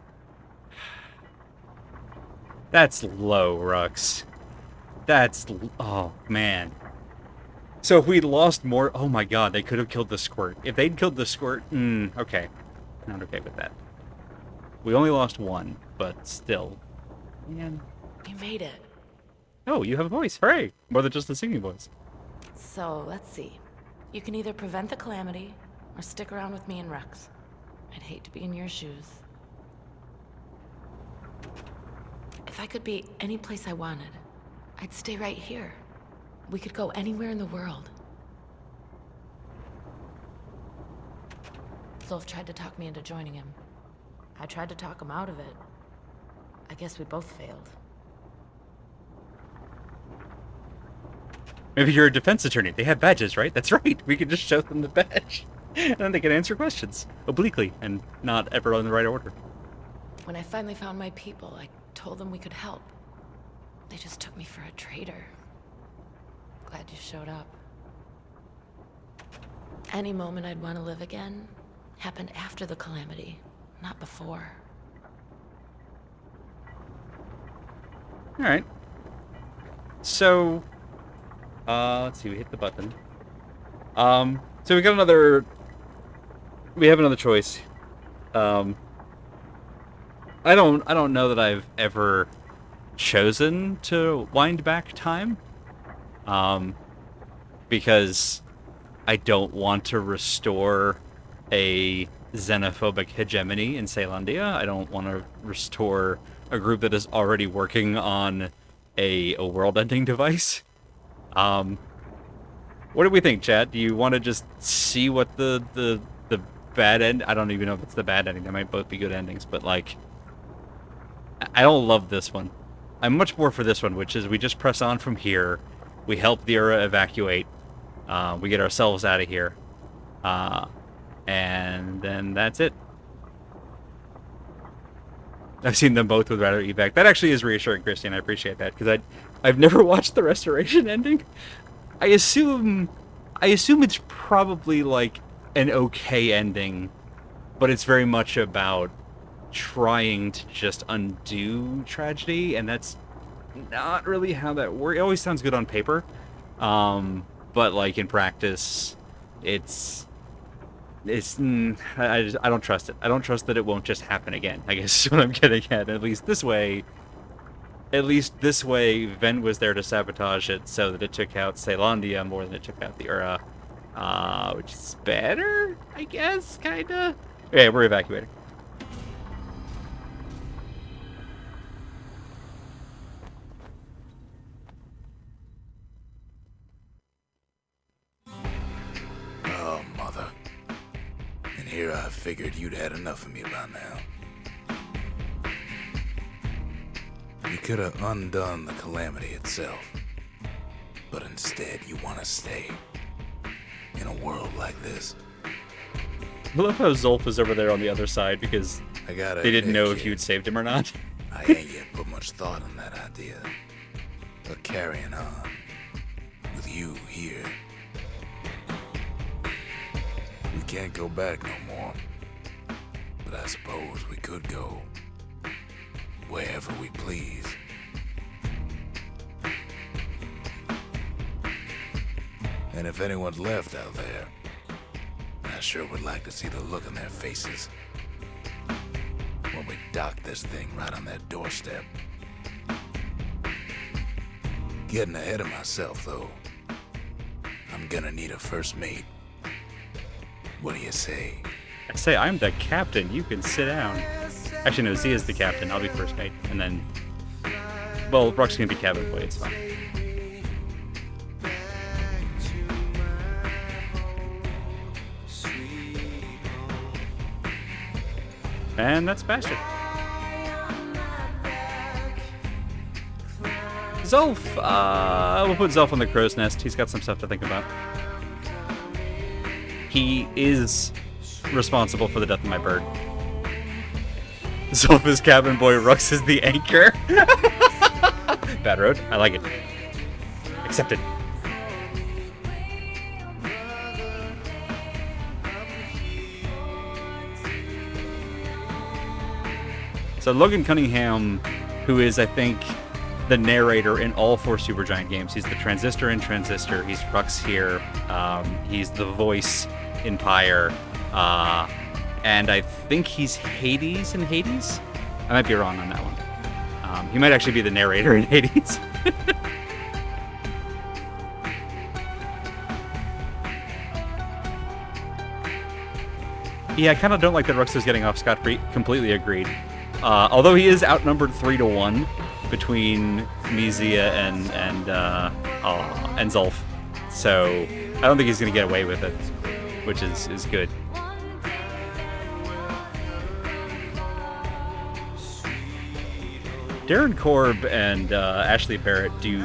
That's low, Rux. Oh, man. So if we'd lost more... Oh my god, they could have killed the squirt. If they'd killed the squirt... okay. Not okay with that. We only lost one, but still. Man. You made it. Oh, you have a voice. Hooray! More than just a singing voice. So, let's see. You can either prevent the calamity, or stick around with me and Rex. I'd hate to be in your shoes. If I could be any place I wanted, I'd stay right here. We could go anywhere in the world. Zolf tried to talk me into joining him. I tried to talk him out of it. I guess we both failed. Maybe you're a defense attorney. They have badges, right? That's right. We can just show them the badge. And then they can answer questions. Obliquely, and not ever in the right order. When I finally found my people, I told them we could help. They just took me for a traitor. Glad you showed up. Any moment I'd want to live again happened after the calamity, not before. Alright. So... let's see, we hit the button. So we got another... We have another choice. I don't know that I've ever chosen to wind back time. Because I don't want to restore a xenophobic hegemony in Caelandia. I don't want to restore a group that is already working on a world-ending device. What do we think, chat? Do you want to just see what the bad end? I don't even know if it's the bad ending. They might both be good endings, but like, I don't love this one. I'm much more for this one, which is we just press on from here. We help the Ura evacuate. We get ourselves out of here. And then that's it. I've seen them both with rather evac. That actually is reassuring, Christian. I appreciate that, because I've never watched the Restoration ending. I assume it's probably like an okay ending, but it's very much about trying to just undo tragedy, and that's not really how that works. It always sounds good on paper, but like in practice, I don't trust it. I don't trust that it won't just happen again, I guess is what I'm getting at. At least this way, Ven was there to sabotage it so that it took out Caelandia more than it took out the Ura. Which is better, I guess, kinda. Okay, we're evacuating. here I figured you'd had enough of me by now. You could have undone the calamity itself, but instead you want to stay in a world like this. I love how Zolf is over there on the other side because I gotta they didn't admit, know if kid, you'd saved him or not. I ain't yet put much thought in that idea of carrying on with you here. We can't go back no more, but I suppose we could go wherever we please. And if anyone's left out there, I sure would like to see the look on their faces when we dock this thing right on their doorstep. Getting ahead of myself, though. I'm gonna need a first mate. What do you say? I say, I'm the captain. You can sit down. Actually, no, Zia's the captain. I'll be first mate. And then, well, Rock's going to be cabin boy. It's fine. And that's Bastion. Zolf! We'll put Zolf on the crow's nest. He's got some stuff to think about. He is responsible for the death of my bird. Zolf is cabin boy, Rux is the anchor. Bad road. I like it. Accepted. So Logan Cunningham, who is, I think, the narrator in all 4 Supergiant games. He's the Transistor in Transistor. He's Rux here. He's the voice in Pyre. And I think he's Hades in Hades? I might be wrong on that one. He might actually be the narrator in Hades. Yeah, I kind of don't like that Rux is getting off scot-free. Completely agreed. Although he is outnumbered 3-1 between me, Zia, and Zolf. So I don't think he's going to get away with it, which is good. Darren Korb and Ashley Barrett do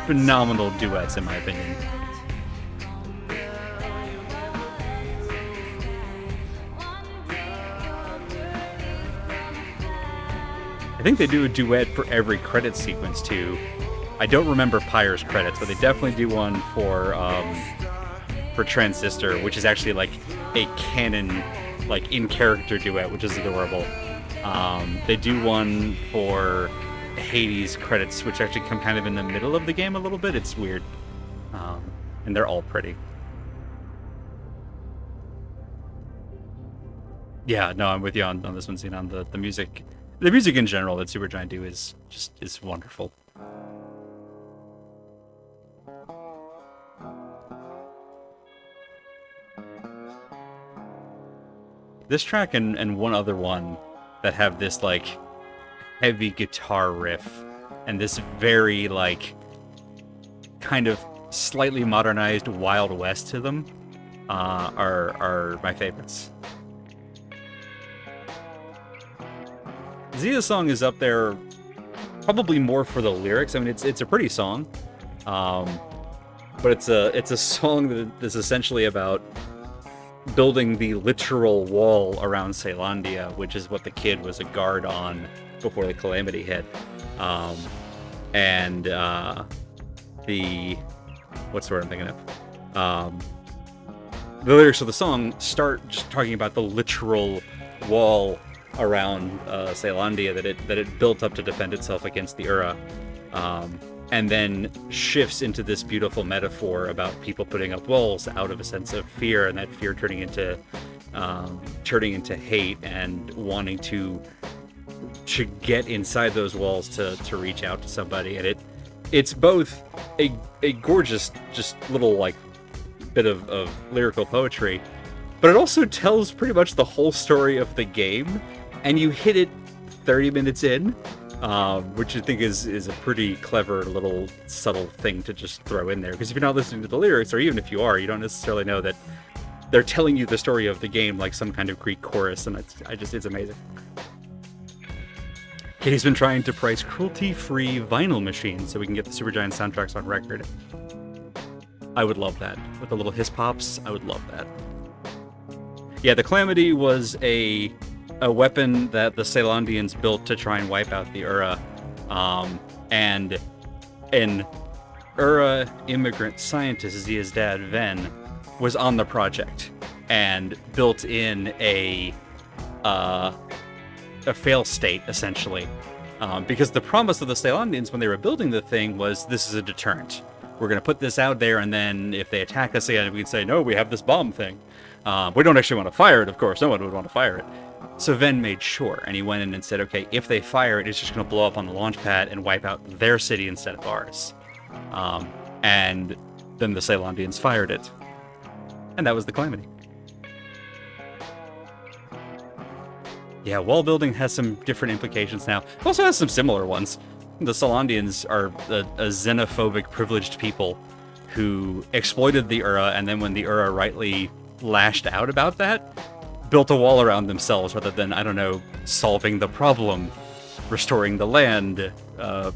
phenomenal duets, in my opinion. I think they do a duet for every credit sequence, too. I don't remember Pyre's credits, but they definitely do one for Transistor, which is actually like a canon, like in-character duet, which is adorable. They do one for Hades credits, which actually come kind of in the middle of the game a little bit. It's weird. And they're all pretty. Yeah, no, I'm with you on this one, Xenon. The music... The music in general that Supergiant do is wonderful. This track and one other one that have this like heavy guitar riff and this very like kind of slightly modernized Wild West to them are my favorites. Zia's song is up there probably more for the lyrics. I mean, it's a pretty song, but it's a song that is essentially about building the literal wall around Caelondia, which is what the kid was a guard on before the calamity hit. And the what's the word I'm thinking of? The lyrics of the song start just talking about the literal wall around Caelondia that it built up to defend itself against the Ura, and then shifts into this beautiful metaphor about people putting up walls out of a sense of fear, and that fear turning into hate and wanting to get inside those walls to reach out to somebody. And it's both a gorgeous just little like bit of lyrical poetry, but it also tells pretty much the whole story of the game. And you hit it 30 minutes in, which I think is a pretty clever little subtle thing to just throw in there. Because if you're not listening to the lyrics, or even if you are, you don't necessarily know that they're telling you the story of the game like some kind of Greek chorus, and it's amazing. Katie's been trying to price cruelty-free vinyl machines so we can get the Supergiant soundtracks on record. I would love that. With the little hiss pops, I would love that. Yeah, the Calamity was a weapon that the Ceylondians built to try and wipe out the Ura. And an Ura immigrant scientist, Zia's dad, Ven, was on the project and built in a fail state, essentially. Because the promise of the Ceylondians when they were building the thing was, this is a deterrent. We're going to put this out there, and then if they attack us again, we can say, no, we have this bomb thing. We don't actually want to fire it, of course. No one would want to fire it. So Ven made sure, and he went in and said, okay, if they fire it, it's just going to blow up on the launch pad and wipe out their city instead of ours. And then the Ceylondians fired it. And that was the Calamity. Yeah, wall building has some different implications now. It also has some similar ones. The Ceylondians are a xenophobic, privileged people who exploited the Ura, and then when the Ura rightly lashed out about that, built a wall around themselves rather than, I don't know, solving the problem, restoring the land,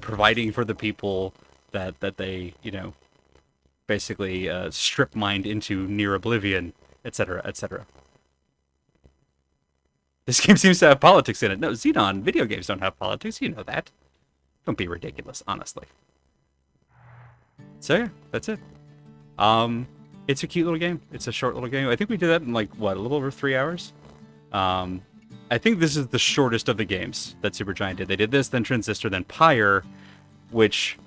providing for the people that they, you know, basically strip mined into near oblivion, etc., etc. This game seems to have politics in it. No, Xenon, video games don't have politics, you know that. Don't be ridiculous, honestly. So yeah, that's it. It's a cute little game. It's a short little game. I think we did that in like, what, a little over 3 hours? I think this is the shortest of the games that Supergiant did. They did this, then Transistor, then Pyre, which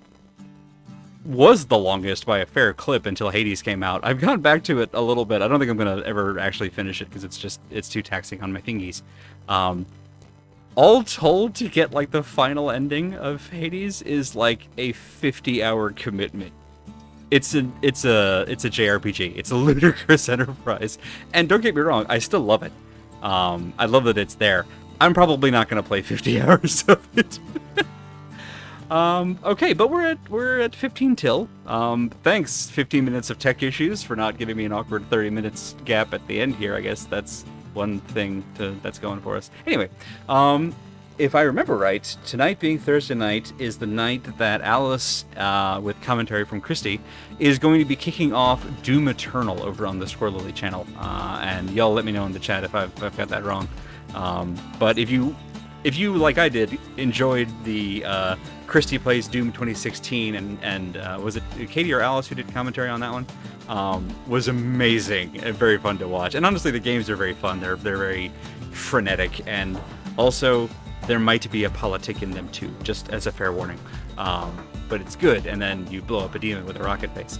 was the longest by a fair clip until Hades came out. I've gone back to it a little bit. I don't think I'm going to ever actually finish it because it's too taxing on my thingies. All told, to get like the final ending of Hades is like a 50-hour commitment. It's a JRPG. It's a ludicrous enterprise. And don't get me wrong, I still love it. I love that it's there. I'm probably not going to play 50 hours of it. Okay, but we're at 15 till. Thanks, 15 minutes of tech issues, for not giving me an awkward 30 minutes gap at the end here. I guess that's one thing that's going for us. Anyway, if I remember right, tonight being Thursday night is the night that Alice, with commentary from Christy, is going to be kicking off Doom Eternal over on the Squirrel Lily channel. And y'all let me know in the chat if I've got that wrong. But if you, like I did, enjoyed the Christy Plays Doom 2016, and was it Katie or Alice who did commentary on that one? Was amazing and very fun to watch. And honestly, the games are very fun. They're very frenetic, and also there might be a politic in them too, just as a fair warning. But it's good, and then you blow up a demon with a rocket face.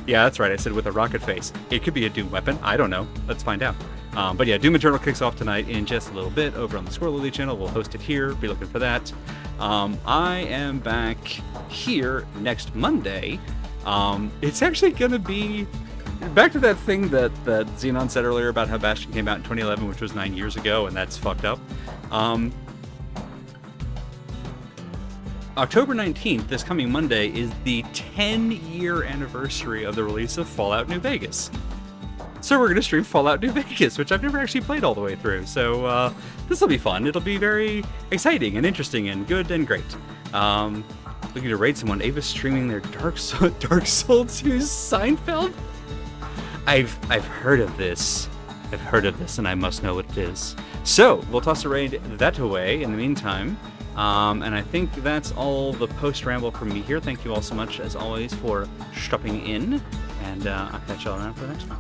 Yeah, that's right, I said with a rocket face. It could be a Doom weapon, I don't know. Let's find out. But yeah, Doom Eternal kicks off tonight in just a little bit over on the Squirrel Lily channel. We'll host it here, be looking for that. I am back here next Monday. It's actually gonna be back to that thing that Xenon said earlier about how Bastion came out in 2011, which was 9 years ago, and that's fucked up. October 19th, this coming Monday, is the 10-year anniversary of the release of Fallout New Vegas. So we're going to stream Fallout New Vegas, which I've never actually played all the way through. So this will be fun. It'll be very exciting and interesting and good and great. Looking to raid someone. Ava's streaming their Dark Souls 2 Seinfeld? I've heard of this. I've heard of this, and I must know what it is. So we'll toss a raid that away in the meantime. And I think that's all the post-ramble from me here. Thank you all so much, as always, for stopping in. And I'll catch y'all around for the next one.